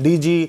DG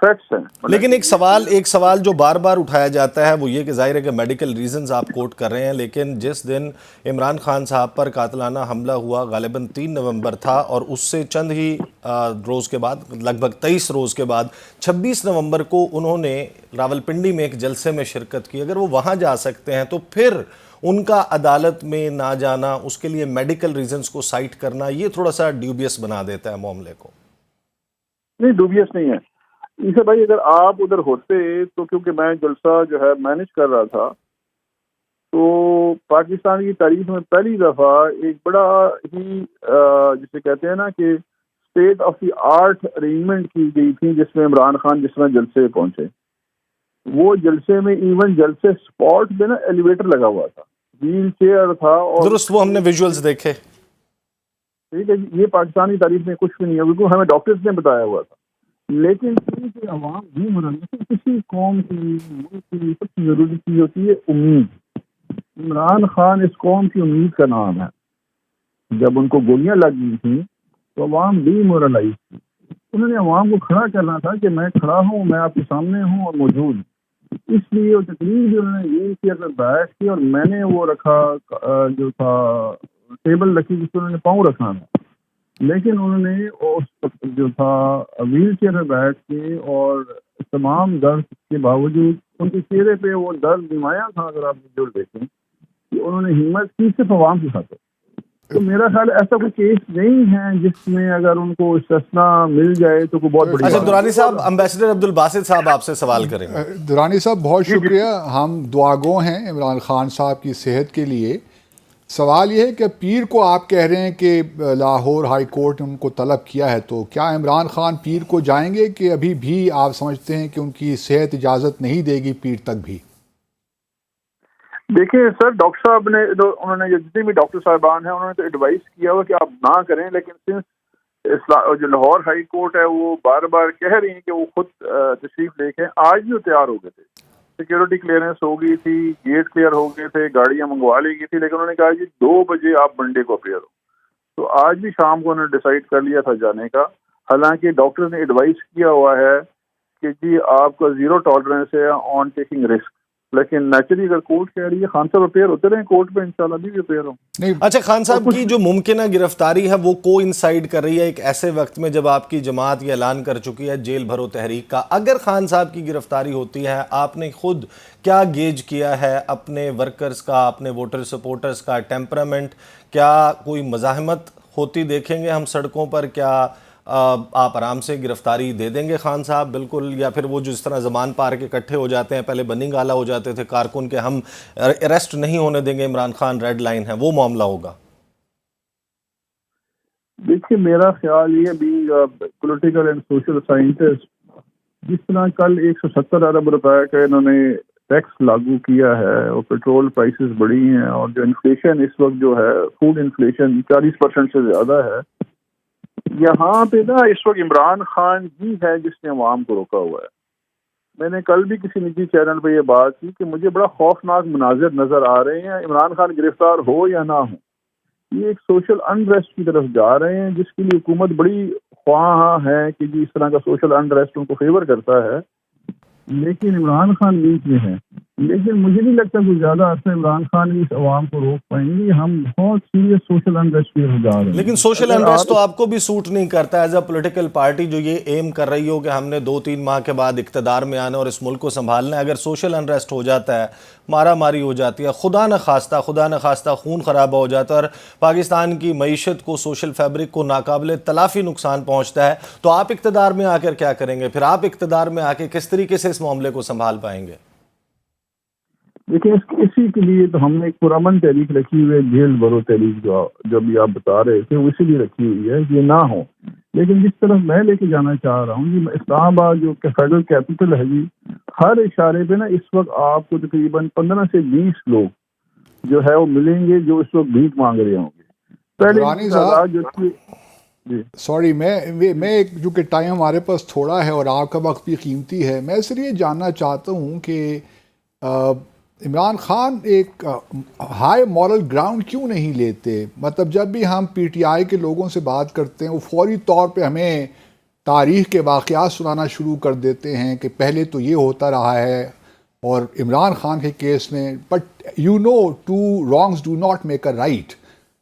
threats ہیں. لیکن ایک سوال جو بار بار اٹھایا جاتا ہے وہ یہ کہ ظاہر ہے کہ میڈیکل ریزنز آپ کوٹ کر رہے ہیں، لیکن جس دن عمران خان صاحب پر قاتلانہ حملہ ہوا غالباً 3 نومبر تھا، اور اس سے چند ہی روز کے بعد، لگ بھگ 23 روز کے بعد 26 نومبر کو انہوں نے راولپنڈی میں ایک جلسے میں شرکت کی. اگر وہ وہاں جا سکتے ہیں تو پھر ان کا عدالت میں نہ جانا، اس کے لیے میڈیکل ریزنز کو سائٹ کرنا، یہ تھوڑا سا ڈیوبیس بنا دیتا ہے معاملے کو. نہیں، ڈوبیس نہیں ہے اسے بھائی. اگر آپ ادھر ہوتے تو، کیونکہ میں جلسہ جو ہے مینج کر رہا تھا، تو پاکستان کی تاریخ میں پہلی دفعہ ایک بڑا ہی جسے کہتے ہیں نا کہ state of the art arrangement کی گئی تھی، جس میں عمران خان جس میں جلسے پہنچے. وہ جلسے میں ایون جلسے سپاٹ پہ نا ایلیویٹر لگا ہوا تھا، ویل چیئر تھا، اور درست، وہ ہم نے ویژولز دیکھے. ٹھیک ہے جی، یہ پاکستانی تاریخ میں کچھ بھی نہیں ہے، بالکل ہمیں ڈاکٹرز نے بتایا ہوا تھا. لیکن کیونکہ عوام بھی کسی قوم کی، ملک کی سب سے ضروری چیز ہوتی ہے امید. عمران خان اس قوم کی امید کا نام ہے. جب ان کو گولیاں لگ گئی تھیں تو عوام ڈی مورلائز تھی. انہوں نے عوام کو کھڑا کرنا تھا کہ میں کھڑا ہوں، میں آپ کے سامنے ہوں اور موجود. اس لیے وہ تقریر بھی انہوں نے یہ کیا کہ بیٹھ کے، اور میں نے وہ رکھا جو تھا ٹیبل رکھی جس پہ انہوں نے پاؤں رکھنا تھا، لیکن انہوں نے جو تھا ویل چیئر میں بیٹھ کے، اور تمام درد کے باوجود ان کے چہرے پہ وہ درد نمایاں تھا. اگر آپ ویڈیو دیکھیں کہ انہوں نے ہمت کی صرف عوام کے ساتھ. تو میرا خیال ایسا کوئی کیس نہیں ہے جس میں اگر ان کو استثناء مل جائے تو کوئی بہت بڑی. اچھا درانی صاحب، امبیسڈر عبدالباسط صاحب آپ سے سوال کریں گے. درانی صاحب بہت شکریہ. ہم دعاگو ہیں عمران خان صاحب کی صحت کے لیے. سوال یہ ہے کہ پیر کو آپ کہہ رہے ہیں کہ لاہور ہائی کورٹ نے ان کو طلب کیا ہے، تو کیا عمران خان پیر کو جائیں گے کہ ابھی بھی آپ سمجھتے ہیں کہ ان کی صحت اجازت نہیں دے گی پیر تک بھی؟ دیکھیں سر، ڈاکٹر صاحب نے، انہوں نے جتنے بھی ڈاکٹر صاحبان ہیں، انہوں نے تو ایڈوائز کیا ہوا کہ آپ نہ کریں، لیکن سنس جو لاہور ہائی کورٹ ہے وہ بار بار کہہ رہی ہیں کہ وہ خود تشریف لے کے، آج بھی وہ تیار ہو گئے تھے، سیکیورٹی کلیئرنس ہو گئی تھی، گیٹ کلیئر ہو گئے تھے، گاڑیاں منگوا لی گئی تھی، لیکن انہوں نے کہا جی 2 بجے آپ منڈے کو اپیئر ہو. تو آج بھی شام کو انہوں نے ڈیسائیڈ کر لیا تھا جانے کا. حالانکہ ڈاکٹر نے ایڈوائز کیا ہوا ہے کہ جی آپ کا 0 ٹالرنس ہے آن ٹیکنگ رسک. لیکن نیچرلی اگر کورٹ کہہ رہی ہے، خان صاحب اپیئر ہوتے رہے کورٹ پہ، انشاءاللہ بھی اپیئر ہوں. اچھا خان صاحب کی جو ممکنہ گرفتاری ہے وہ کو انسائیڈ کر رہی ہے ایک ایسے وقت میں جب آپ کی جماعت یہ اعلان کر چکی ہے جیل بھرو تحریک کا. اگر خان صاحب کی گرفتاری ہوتی ہے، آپ نے خود کیا گیج کیا ہے اپنے ورکرز کا، اپنے ووٹر سپورٹرز کا ٹیمپرامنٹ؟ کیا کوئی مزاحمت ہوتی دیکھیں گے ہم سڑکوں پر؟ کیا آپ آرام سے گرفتاری دے دیں گے خان صاحب بالکل، یا پھر وہ جس طرح زمان پارک اکٹھے ہو جاتے ہیں، پہلے بننگ آلا ہو جاتے تھے کارکن کے، ہم اریسٹ نہیں ہونے دیں گے عمران خان، ریڈ لائن ہے، وہ معاملہ ہوگا؟ دیکھیے میرا خیال یہ بھی پولیٹیکل اینڈ سوشل سائنٹسٹ، جس طرح کل 170 ارب روپے کا انہوں نے ٹیکس لاگو کیا ہے، اور پیٹرول پرائسز بڑھی ہیں، اور جو انفلیشن اس وقت جو ہے فوڈ انفلیشن 40% سے زیادہ ہے، یہاں پہ نا اس وقت عمران خان ہی ہے جس نے عوام کو روکا ہوا ہے. میں نے کل بھی کسی نجی چینل پہ یہ بات کی کہ مجھے بڑا خوفناک مناظر نظر آ رہے ہیں. عمران خان گرفتار ہو یا نہ ہو، یہ ایک سوشل انریسٹ کی طرف جا رہے ہیں، جس کے لیے حکومت بڑی خواہاں ہے کہ جی اس طرح کا سوشل انریسٹ ان کو فیور کرتا ہے. لیکن عمران خان بیچ میں ہے، لیکن مجھے نہیں لگتا کوئی زیادہ عرصہ عمران خان اس عوام کو روک پائیں گے. ہم بہت سیریس سوشل انریسٹ کی طرف جا رہے ہیں. لیکن سوشل انریسٹ تو آپ کو بھی سوٹ نہیں کرتا ایز اے پولیٹیکل پارٹی جو یہ ایم کر رہی ہو کہ ہم نے 2-3 ماہ کے بعد اقتدار میں آنا اور اس ملک کو سنبھالنا ہے. اگر سوشل انریسٹ ہو جاتا ہے، مارا ماری ہو جاتی ہے، خدا نخواستہ خون خرابہ ہو جاتا ہے، اور پاکستان کی معیشت کو، سوشل فیبرک کو ناقابل تلافی نقصان پہنچتا ہے، تو آپ اقتدار میں آ کر کیا کریں گے؟ پھر آپ اقتدار میں آ کے کس طریقے سے اس معاملے کو سنبھال پائیں گے؟ دیکھیں اسی کے لیے تو ہم نے ایک پرامن تحریک رکھی ہوئی ہے، جیل بھرو تحریک، جو بھی آپ بتا رہے تھے، وہ اسی لیے رکھی ہوئی ہے کہ یہ نہ ہو. لیکن جس طرف میں لے کے جانا چاہ رہا ہوں جی، اسلام آباد جو فیڈرل کیپٹل ہے جی، ہر اشارے پہ نا اس وقت آپ کو تقریباً 15 سے 20 لوگ جو ہے وہ ملیں گے جو اس وقت بھیک مانگ رہے ہوں گے. پہلے سوری، میں چونکہ ٹائم ہمارے پاس تھوڑا ہے اور آپ کا وقت بھی قیمتی ہے، میں صرف یہ جاننا چاہتا ہوں کہ عمران خان ایک ہائی مورل گراؤنڈ کیوں نہیں لیتے؟ مطلب جب بھی ہم پی ٹی آئی کے لوگوں سے بات کرتے ہیں، وہ فوری طور پہ ہمیں تاریخ کے واقعات سنانا شروع کر دیتے ہیں کہ پہلے تو یہ ہوتا رہا ہے، اور عمران خان کے کیس میں but you know two wrongs do not make a right.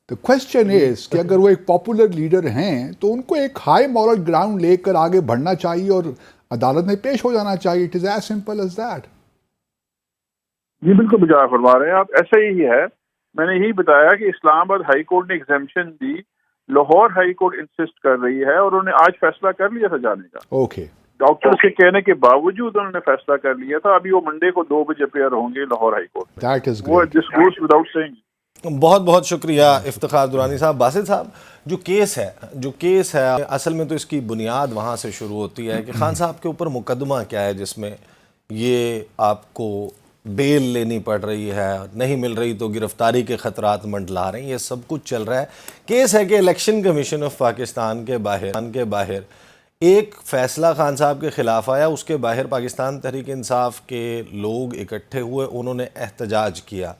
The question is کہ اگر وہ ایک پاپولر لیڈر ہیں تو ان کو ایک ہائی مورل گراؤنڈ لے کر آگے بڑھنا چاہیے اور عدالت میں پیش ہو جانا چاہیے. It is as simple as that. جی بالکل بجا فرما رہے ہیں آپ. ایسا ہی ہے. میں نے یہی بتایا کہ اسلام آباد ہائی کورٹ نے ایگزیمپشن دی، لاہور ہائی کورٹ انسسٹ کر رہی ہے اور انہوں نے آج فیصلہ کر لیا تھا جانے کا. اوکے. ڈاکٹر کے کہنے کے باوجود انہوں نے فیصلہ کر لیا تھا. ابھی وہ منڈے کو 2 بجے اپیئر ہوں گے لاہور ہائی کورٹ میں. دیٹ از وہ great. This goes without saying. بہت بہت شکریہ افتخار درانی صاحب. باسط صاحب، جو کیس ہے اصل میں تو اس کی بنیاد وہاں سے شروع ہوتی ہے کہ خان صاحب کے اوپر مقدمہ کیا ہے جس میں یہ آپ کو بیل لینی پڑ رہی ہے، نہیں مل رہی تو گرفتاری کے خطرات منڈلا رہے ہیں، یہ سب کچھ چل رہا ہے. کیس ہے کہ الیکشن کمیشن آف پاکستان کے باہر ایک فیصلہ خان صاحب کے خلاف آیا، اس کے باہر پاکستان تحریک انصاف کے لوگ اکٹھے ہوئے، انہوں نے احتجاج کیا.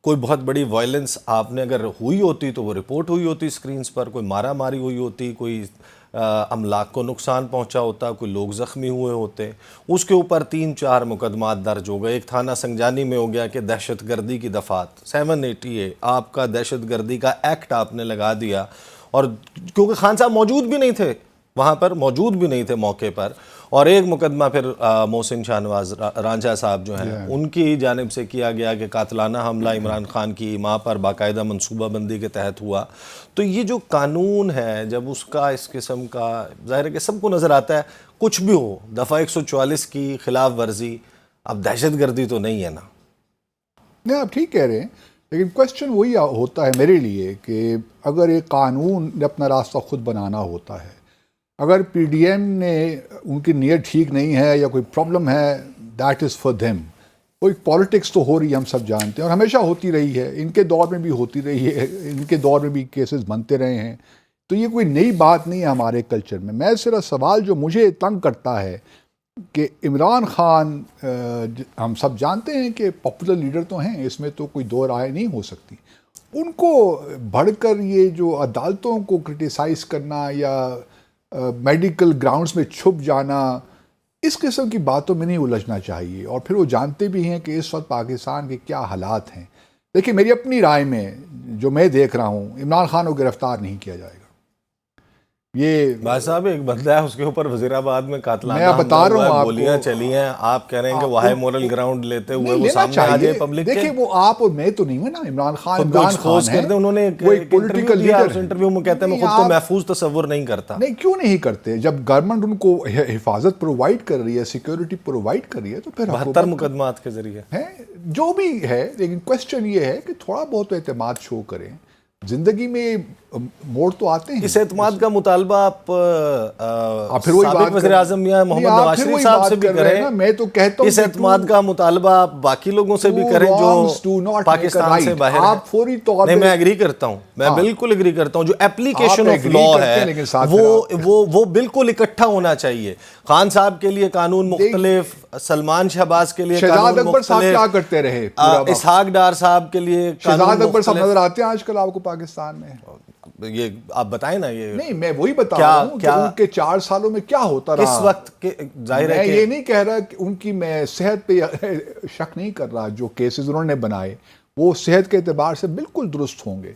کوئی بہت بڑی وائلنس آپ نے اگر ہوئی ہوتی تو وہ رپورٹ ہوئی ہوتی اسکرینز پر، کوئی مارا ماری ہوئی ہوتی، کوئی املاک کو نقصان پہنچا ہوتا، کوئی لوگ زخمی ہوئے ہوتے. اس کے اوپر 3-4 مقدمات درج ہو گئے. ایک تھانہ سنجانی میں ہو گیا کہ دہشت گردی کی دفعات 780A آپ کا دہشت گردی کا ایکٹ آپ نے لگا دیا، اور کیونکہ خان صاحب موجود بھی نہیں تھے وہاں پر، موجود بھی نہیں تھے موقع پر. اور ایک مقدمہ پھر محسن شاہنواز رانجھا صاحب جو ہیں ان کی جانب سے کیا گیا کہ قاتلانہ حملہ عمران خان کی ماں پر باقاعدہ منصوبہ بندی کے تحت ہوا. تو یہ جو قانون ہے جب اس کا اس قسم کا ظاہر ہے کہ سب کو نظر آتا ہے کچھ بھی ہو، دفعہ 144 کی خلاف ورزی، اب دہشت گردی تو نہیں ہے نا. نہیں، آپ ٹھیک کہہ رہے ہیں، لیکن کوشچن وہی ہوتا ہے میرے لیے کہ اگر ایک قانون نے اپنا راستہ خود بنانا ہوتا ہے، اگر پی ڈی ایم نے ان کی نیت ٹھیک نہیں ہے یا کوئی پرابلم ہے، دیٹ از فار دیم. کوئی پالیٹکس تو ہو رہی ہے، ہم سب جانتے ہیں، اور ہمیشہ ہوتی رہی ہے، ان کے دور میں بھی ہوتی رہی ہے، ان کے دور میں بھی کیسز بنتے رہے ہیں. تو یہ کوئی نئی بات نہیں ہے ہمارے کلچر میں. میں صرف سوال جو مجھے تنگ کرتا ہے کہ عمران خان، ہم سب جانتے ہیں کہ پاپولر لیڈر تو ہیں، اس میں تو کوئی دو رائے نہیں ہو سکتی. ان کو بڑھ کر یہ جو عدالتوں کو کرٹیسائز کرنا یا میڈیکل گراؤنڈز میں چھپ جانا، اس قسم کی باتوں میں نہیں الجھنا چاہیے. اور پھر وہ جانتے بھی ہیں کہ اس وقت پاکستان کے کیا حالات ہیں. دیکھیں، میری اپنی رائے میں جو میں دیکھ رہا ہوں، عمران خان کو گرفتار نہیں کیا جائے گا. یہ بھائی صاحب ایک بندہ ہے، اس کے اوپر وزیر آباد میں قاتلانہ میں بتا رہا ہوں آپ کو، گولیاں چلی ہیں، آپ کہہ رہے ہیں کہ وہ ہائی مورل گراؤنڈ لیتے ہوئے وہ سامنے آ جائے پبلک کے. دیکھیں، وہ آپ اور میں تو نہیں ہوئے نا. عمران خان کر دیں. انہوں نے ایک پولیٹیکل لیڈر، اس انٹرویو میں کہتے ہیں میں خود کو محفوظ تصور نہیں کرتا. نہیں، کیوں نہیں کرتے؟ جب گورنمنٹ ان کو حفاظت پرووائڈ کر رہی ہے، سیکیورٹی پرووائڈ کر رہی ہے، تو پھر 72 مقدمات کے ذریعے ہے جو بھی ہے. لیکن کوشچن یہ ہے کہ تھوڑا بہت اعتماد شو کریں. زندگی میں موڑ تو آتے ہیں. اس اعتماد کا مطالبہ آپ سابق وزیر اعظم یا محمد نواز شریف صاحب سے بھی کریں. میں تو کہتا ہوں اس اعتماد کا مطالبہ آپ باقی لوگوں سے بھی کریں جو پاکستان سے باہر ہیں. آپ فوری طور نہیں، میں ایگری کرتا ہوں، میں بالکل ایگری کرتا ہوں. جو اپلیکیشن آف لا ہے وہ بالکل اکٹھا ہونا چاہیے. خان صاحب کے لیے قانون مختلف، سلمان شہباز کے لیے شہزاد اکبر صاحب کیا کرتے رہے، اسحاق ڈار صاحب کے لیے شہزاد اکبر صاحب نظر آتے ہیں آج کل آپ کو پاکستان میں؟ یہ آپ بتائیں نا. یہ نہیں، میں وہی بتا رہا ہوں کہ ان کے 4 سالوں میں کیا ہوتا رہا. اس وقت ظاہر ہے میں یہ نہیں کہہ رہا کہ ان کی، میں صحت پہ شک نہیں کر رہا. جو کیسز انہوں نے بنائے وہ صحت کے اعتبار سے بالکل درست ہوں گے.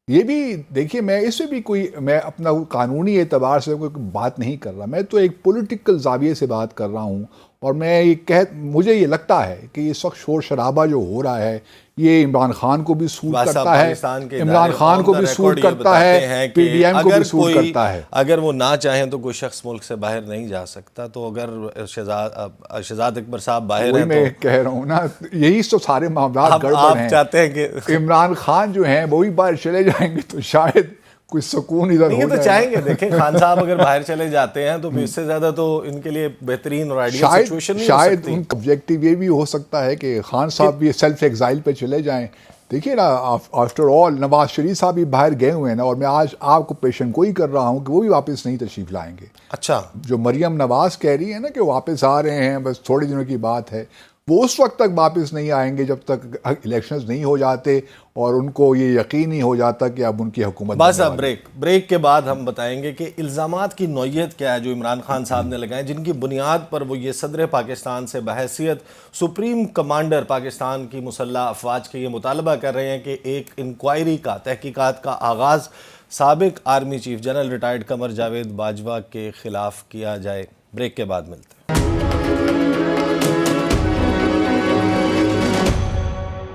یہ بھی دیکھیے، میں اس سے بھی کوئی، میں اپنا قانونی اعتبار سے کوئی بات نہیں کر رہا. میں تو ایک پولیٹیکل زاویے سے بات کر رہا ہوں. اور میں یہ مجھے یہ لگتا ہے کہ اس وقت شور شرابہ جو ہو رہا ہے یہ عمران خان کو بھی سوٹ کرتا ہے، عمران خان کو بھی سوٹ کرتا ہے، پی ڈی ایم کو بھی سوٹ کرتا ہے. اگر وہ نہ چاہیں تو کوئی شخص ملک سے باہر نہیں جا سکتا. تو اگر شہزاد اکبر صاحب باہر ہیں، میں کہہ رہا ہوں نا، یہی تو سارے معاملات گڑبڑ ہیں. آپ چاہتے ہیں کہ عمران خان جو ہیں وہی باہر چلے جائیں گے تو شاید کوئی سکون ادھر ہو جائے. تو چاہیں گے. دیکھیں، خان صاحب اگر باہر چلے جاتے ہیں تو اس سے زیادہ تو ان کے لیے بہترین اور آئیڈیل سچویشن نہیں ہو سکتی. شاید ان کا آبجیکٹو یہ بھی ہو سکتا ہے کہ خان صاحب بھی سیلف ایگزائل پہ چلے جائیں. دیکھیے نا، آفٹر آل نواز شریف صاحب بھی باہر گئے ہوئے ہیں نا، اور میں آج آپ کو پیشن گوئی کر رہا ہوں کہ وہ بھی واپس نہیں تشریف لائیں گے. اچھا، جو مریم نواز کہہ رہی ہے نا کہ واپس آ رہے ہیں، بس تھوڑے دنوں کی بات ہے، وہ اس وقت تک واپس نہیں آئیں گے جب تک الیکشنز نہیں ہو جاتے اور ان کو یہ یقین نہیں ہو جاتا کہ اب ان کی حکومت بس بننے اب بریک کے بعد ہم بتائیں گے کہ الزامات کی نوعیت کیا ہے جو عمران خان صاحب نے لگائے، جن کی بنیاد پر وہ یہ صدر پاکستان سے بحیثیت سپریم کمانڈر پاکستان کی مسلح افواج کے یہ مطالبہ کر رہے ہیں کہ ایک انکوائری کا، تحقیقات کا آغاز سابق army chief general retired Qamar Javed Bajwa کے خلاف کیا جائے۔ بریک کے بعد ملتے ہیں۔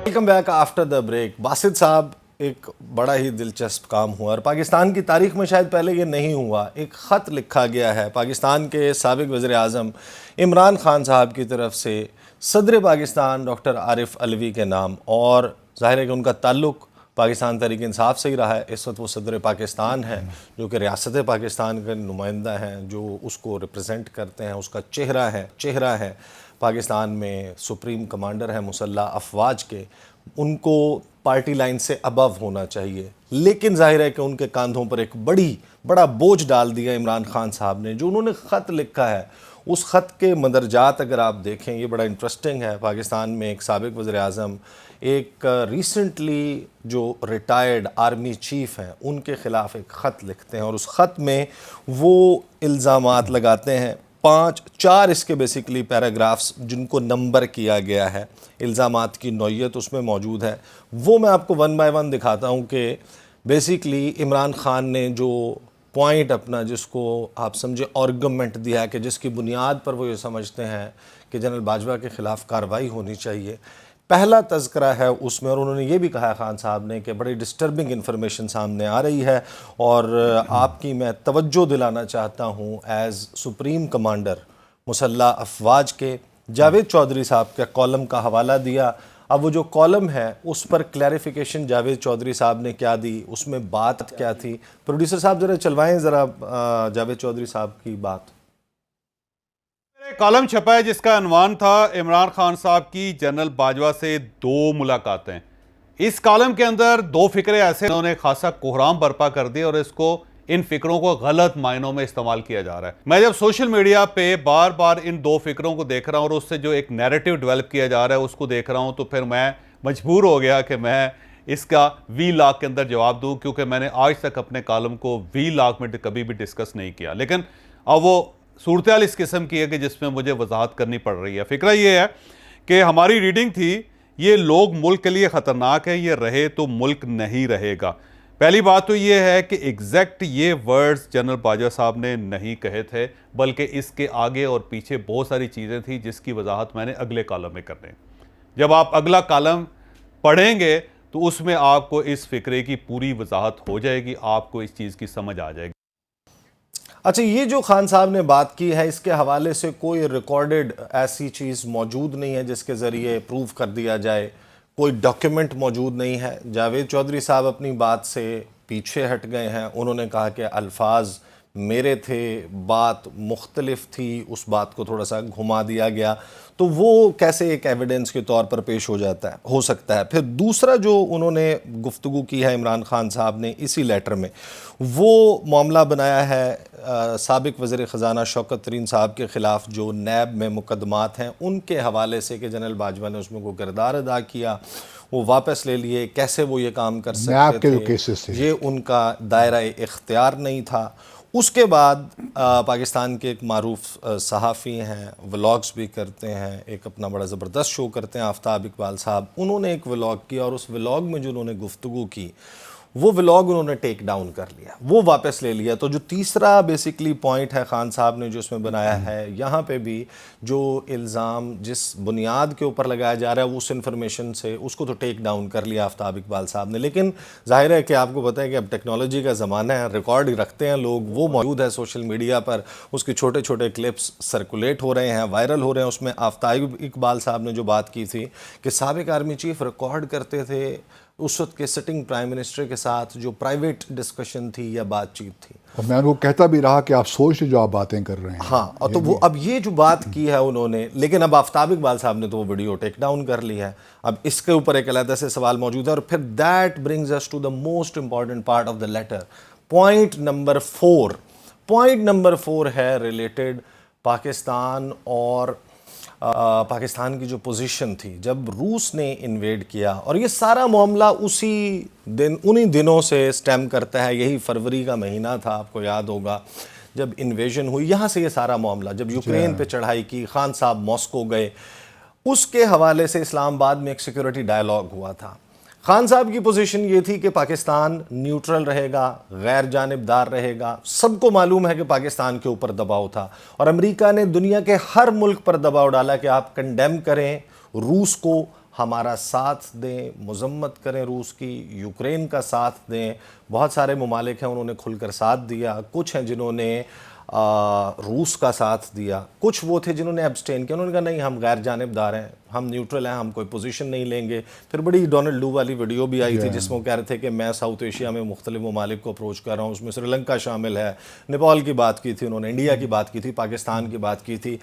Welcome back after the break. Basit صاحب، ایک بڑا ہی دلچسپ کام ہوا اور پاکستان کی تاریخ میں شاید پہلے یہ نہیں ہوا۔ ایک خط لکھا گیا ہے پاکستان کے سابق وزیر اعظم عمران خان صاحب کی طرف سے صدر پاکستان ڈاکٹر عارف علوی کے نام، اور ظاہر ہے کہ ان کا تعلق پاکستان تحریک انصاف سے ہی رہا ہے۔ اس وقت وہ صدر پاکستان ہیں جو کہ ریاست پاکستان کے نمائندہ ہیں، جو اس کو ریپرزینٹ کرتے ہیں، اس کا چہرہ ہے پاکستان میں، سپریم کمانڈر ہے مسلح افواج کے۔ ان کو پارٹی لائن سے ابو ہونا چاہیے، لیکن ظاہر ہے کہ ان کے کاندھوں پر ایک بڑا بوجھ ڈال دیا عمران خان صاحب نے۔ جو انہوں نے خط لکھا ہے، اس خط کے مندرجات اگر آپ دیکھیں، یہ بڑا انٹرسٹنگ ہے۔ پاکستان میں ایک سابق وزیر اعظم ایک ریسنٹلی جو ریٹائرڈ آرمی چیف ہیں ان کے خلاف ایک خط لکھتے ہیں، اور اس خط میں وہ الزامات لگاتے ہیں، 4 اس کے بیسیکلی پیراگرافز جن کو نمبر کیا گیا ہے، الزامات کی نوعیت اس میں موجود ہے۔ وہ میں آپ کو 1 بائی 1 دکھاتا ہوں کہ بیسیکلی عمران خان نے جو پوائنٹ اپنا، جس کو آپ سمجھے آرگومنٹ دیا ہے کہ جس کی بنیاد پر وہ یہ سمجھتے ہیں کہ جنرل باجوہ کے خلاف کارروائی ہونی چاہیے، پہلا تذکرہ ہے اس میں، اور انہوں نے یہ بھی کہا خان صاحب نے کہ بڑی ڈسٹربنگ انفارمیشن سامنے آ رہی ہے، اور آپ کی میں توجہ دلانا چاہتا ہوں ایز سپریم کمانڈر مسلح افواج کے۔ جاوید چودھری صاحب کے کالم کا حوالہ دیا۔ اب وہ جو کالم ہے اس پر کلیریفیکیشن جاوید چودھری صاحب نے کیا دی، اس میں بات کیا تھی۔ پروڈیوسر صاحب ذرا چلوائیں جاوید چودھری صاحب کی بات۔ کالم چھپا ہے جس کا عنوان تھا عمران خان صاحب کی جنرل باجوہ سے 2 ملاقاتیں۔ اس کالم کے اندر 2 فکرے ایسے انہوں نے خاصا کوہرام برپا کر دی، اور اس کو ان فکروں کو غلط معنوں میں استعمال کیا جا رہا ہے۔ میں جب سوشل میڈیا پہ بار بار ان 2 فکروں کو دیکھ رہا ہوں اور اس سے جو ایک نیریٹو ڈیولپ کیا جا رہا ہے اس کو دیکھ رہا ہوں، تو پھر میں مجبور ہو گیا کہ میں اس کا وی لاگ کے اندر جواب دوں، کیونکہ میں نے آج تک اپنے کالم کو وی لاگ میں کبھی بھی ڈسکس نہیں کیا۔ لیکن اب وہ صورتحال اس قسم کی ہے کہ جس میں مجھے وضاحت کرنی پڑ رہی ہے۔ فکرہ یہ ہے کہ ہماری ریڈنگ تھی، یہ لوگ ملک کے لیے خطرناک ہیں، یہ رہے تو ملک نہیں رہے گا۔ پہلی بات تو یہ ہے کہ ایگزیکٹ یہ ورڈز جنرل باجوہ صاحب نے نہیں کہے تھے، بلکہ اس کے آگے اور پیچھے بہت ساری چیزیں تھیں جس کی وضاحت میں نے اگلے کالم میں کرنے۔ جب آپ اگلا کالم پڑھیں گے تو اس میں آپ کو اس فکرے کی پوری وضاحت ہو جائے گی، آپ کو اس چیز کی سمجھ آ جائے گی۔ اچھا، یہ جو خان صاحب نے بات کی ہے، اس کے حوالے سے کوئی ریکارڈڈ ایسی چیز موجود نہیں ہے جس کے ذریعے پروف کر دیا جائے، کوئی ڈاکیومنٹ موجود نہیں ہے۔ جاوید چودھری صاحب اپنی بات سے پیچھے ہٹ گئے ہیں، انہوں نے کہا کہ الفاظ میرے تھے، بات مختلف تھی، اس بات کو تھوڑا سا گھما دیا گیا، تو وہ کیسے ایک ایویڈنس کے طور پر پیش ہو سکتا ہے۔ پھر دوسرا جو انہوں نے گفتگو کی ہے عمران خان صاحب نے اسی لیٹر میں، وہ معاملہ بنایا ہے سابق وزیر خزانہ شوکت ترین صاحب کے خلاف جو نیب میں مقدمات ہیں ان کے حوالے سے، کہ جنرل باجوہ نے اس میں کوئی کردار ادا کیا، وہ واپس لے لیے، کیسے وہ یہ کام کر سکتے تھے، یہ ان کا دائرہ اختیار نہیں تھا۔ اس کے بعد پاکستان کے ایک معروف صحافی ہیں، ولاگز بھی کرتے ہیں، ایک اپنا بڑا زبردست شو کرتے ہیں، آفتاب اقبال صاحب، انہوں نے ایک ولاگ کیا، اور اس ولاگ میں جو انہوں نے گفتگو کی وہ ولاگ انہوں نے ٹیک ڈاؤن کر لیا، وہ واپس لے لیا۔ تو جو تیسرا بیسیکلی پوائنٹ ہے خان صاحب نے جو اس میں بنایا ہے، یہاں پہ بھی جو الزام جس بنیاد کے اوپر لگایا جا رہا ہے اس انفارمیشن سے اس کو تو ٹیک ڈاؤن کر لیا آفتاب اقبال صاحب نے۔ لیکن ظاہر ہے کہ آپ کو پتہ ہے کہ اب ٹیکنالوجی کا زمانہ ہے، ریکارڈ رکھتے ہیں لوگ، وہ موجود ہے سوشل میڈیا پر، اس کے چھوٹے چھوٹے کلپس سرکولیٹ ہو رہے ہیں، وائرل ہو رہے ہیں۔ اس میں آفتاب اقبال صاحب نے جو بات کی تھی کہ سابق آرمی چیف ریکارڈ کرتے تھے اس وقت کے سٹنگ پرائم منسٹر کے ساتھ جو پرائیویٹ ڈسکشن تھی یا بات چیت تھی، اور میں ان کو کہتا بھی رہا کہ آپ سوچ جو آپ باتیں کر رہے ہیں۔ ہاں، تو وہ اب یہ جو بات کی ہے انہوں نے، لیکن اب آفتاب اقبال صاحب نے تو وہ ویڈیو ٹیک ڈاؤن کر لی ہے۔ اب اس کے اوپر ایک علیحدہ سے سوال موجود ہے، اور پھر that brings us to the most important part of the letter, point number 4۔ Point number 4 ہے ریلیٹڈ پاکستان اور پاکستان کی جو پوزیشن تھی جب روس نے انویڈ کیا، اور یہ سارا معاملہ انہی دنوں سے سٹیم کرتا ہے، یہی فروری کا مہینہ تھا، آپ کو یاد ہوگا جب انویژن ہوئی، یہاں سے یہ سارا معاملہ جب یوکرین پہ چڑھائی کی، خان صاحب ماسکو گئے، اس کے حوالے سے اسلام آباد میں ایک سیکیورٹی ڈائیلاگ ہوا تھا۔ خان صاحب کی پوزیشن یہ تھی کہ پاکستان نیوٹرل رہے گا، غیر جانبدار رہے گا۔ سب کو معلوم ہے کہ پاکستان کے اوپر دباؤ تھا، اور امریکہ نے دنیا کے ہر ملک پر دباؤ ڈالا کہ آپ کنڈیم کریں روس کو، ہمارا ساتھ دیں، مذمت کریں روس کی، یوکرین کا ساتھ دیں۔ بہت سارے ممالک ہیں انہوں نے کھل کر ساتھ دیا، کچھ ہیں جنہوں نے روس کا ساتھ دیا، کچھ وہ تھے جنہوں نے ایبسٹین کیا، انہوں نے کہا نہیں ہم غیر جانبدار ہیں، ہم نیوٹرل ہیں، ہم کوئی پوزیشن نہیں لیں گے۔ پھر بڑی ڈونلڈ لو والی ویڈیو بھی آئی تھی جس میں وہ کہہ رہے تھے کہ میں ساؤتھ ایشیا میں مختلف ممالک کو اپروچ کر رہا ہوں، اس میں سری لنکا شامل ہے، نیپال کی بات کی تھی انہوں نے، انڈیا کی بات کی تھی، پاکستان کی بات کی تھی۔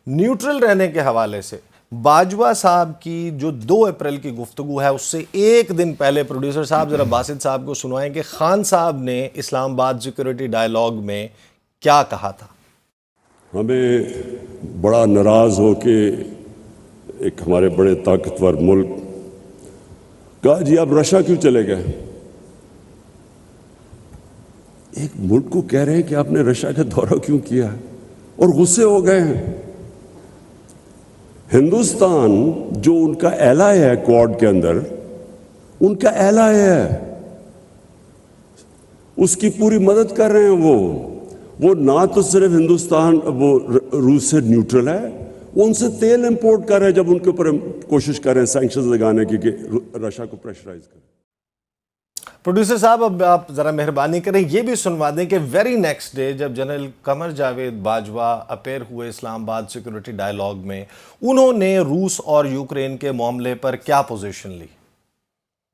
نیوٹرل رہنے کے حوالے سے باجوہ صاحب کی جو 2 اپریل کی گفتگو ہے، اس سے ایک دن پہلے پروڈیوسر صاحب ذرا باسط صاحب کو سنوائیں کہ خان صاحب نے اسلام آباد سیکورٹی ڈائیلاگ میں کیا کہا تھا۔ ہمیں بڑا ناراض ہو کے ایک ہمارے بڑے طاقتور ملک کہا جی آپ رشیا کیوں چلے گئے؟ ایک ملک کو کہہ رہے ہیں کہ آپ نے رشیا کا دورہ کیوں کیا ہے، اور غصے ہو گئے ہیں۔ ہندوستان جو ان کا ایلائی ہے کوڈ کے اندر، ان کا ایلائی ہے، اس کی پوری مدد کر رہے ہیں۔ وہ نہ تو صرف ہندوستان وہ روس سے نیوٹرل ہے، وہ ان سے تیل امپورٹ کر رہے ہیں، جب ان کے اوپر کوشش کر رہے ہیں سینکشنز لگانے کی کہ رشیا کو پریشرائز کریں۔ پروڈیوسر صاحب اب آپ ذرا مہربانی کریں یہ بھی سنوا دیں کہ ویری نیکسٹ ڈے جب جنرل قمر جاوید باجوہ اپیئر ہوئے اسلام آباد سیکورٹی ڈائیلاگ میں، انہوں نے روس اور یوکرین کے معاملے پر کیا پوزیشن لی؟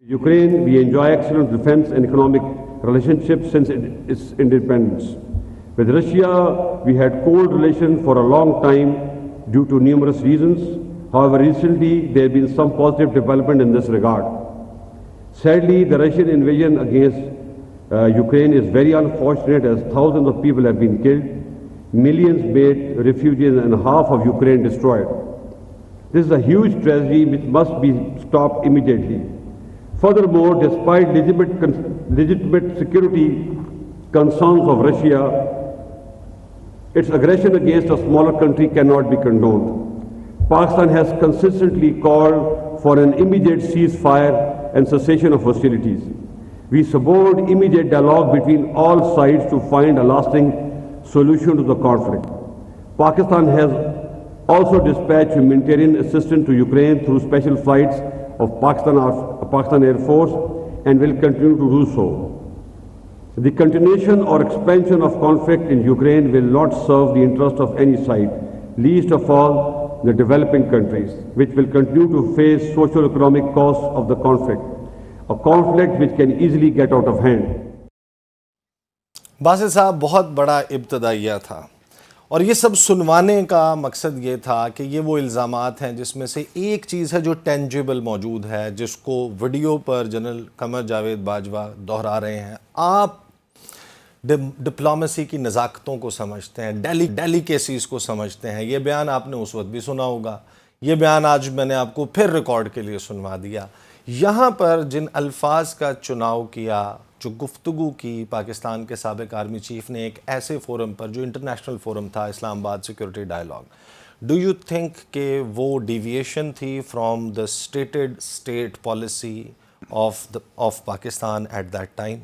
Ukraine, we enjoy excellent defense and economic relationships since its independence. With Russia, we had cold relations for a long time due to numerous reasons. However, recently there have been some positive development in this regard. Sadly, the Russian invasion against Ukraine is very unfortunate, as thousands of people have been killed, millions made refugees, and half of Ukraine destroyed. This is a huge tragedy which must be stopped immediately. Furthermore, despite legitimate security concerns of Russia, its aggression against a smaller country cannot be condoned. Pakistan has consistently called for an immediate ceasefire and cessation of hostilities. We support immediate dialogue between all sides to find a lasting solution to the conflict. Pakistan has also dispatched humanitarian assistance to Ukraine through special flights of Pakistan Air Force and will continue to do so. The continuation or expansion of conflict in Ukraine will not serve the interest of any side, least of all the developing countries, which will continue to face socio-economic costs of the conflict, a conflict which can easily get out of hand. Basit صاحب بہت بڑا ابتدائیہ تھا، اور یہ سب سنوانے کا مقصد یہ تھا کہ یہ وہ الزامات ہیں جس میں سے ایک چیز ہے جو ٹینجیبل موجود ہے، جس کو ویڈیو پر جنرل قمر جاوید باجوہ دہرا رہے ہیں۔ آپ ڈپلومیسی کی نزاکتوں کو سمجھتے ہیں، ڈیلیکیسیز کو سمجھتے ہیں۔ یہ بیان آپ نے اس وقت بھی سنا ہوگا، یہ بیان آج میں نے آپ کو پھر ریکارڈ کے لیے سنوا دیا۔ یہاں پر جن الفاظ کا چناؤ کیا، جو گفتگو کی پاکستان کے سابق آرمی چیف نے ایک ایسے فورم پر جو انٹرنیشنل فورم تھا Islamabad security dialogue, do you think کہ وہ ڈیویشن تھی from the stated state policy of Pakistan at that time?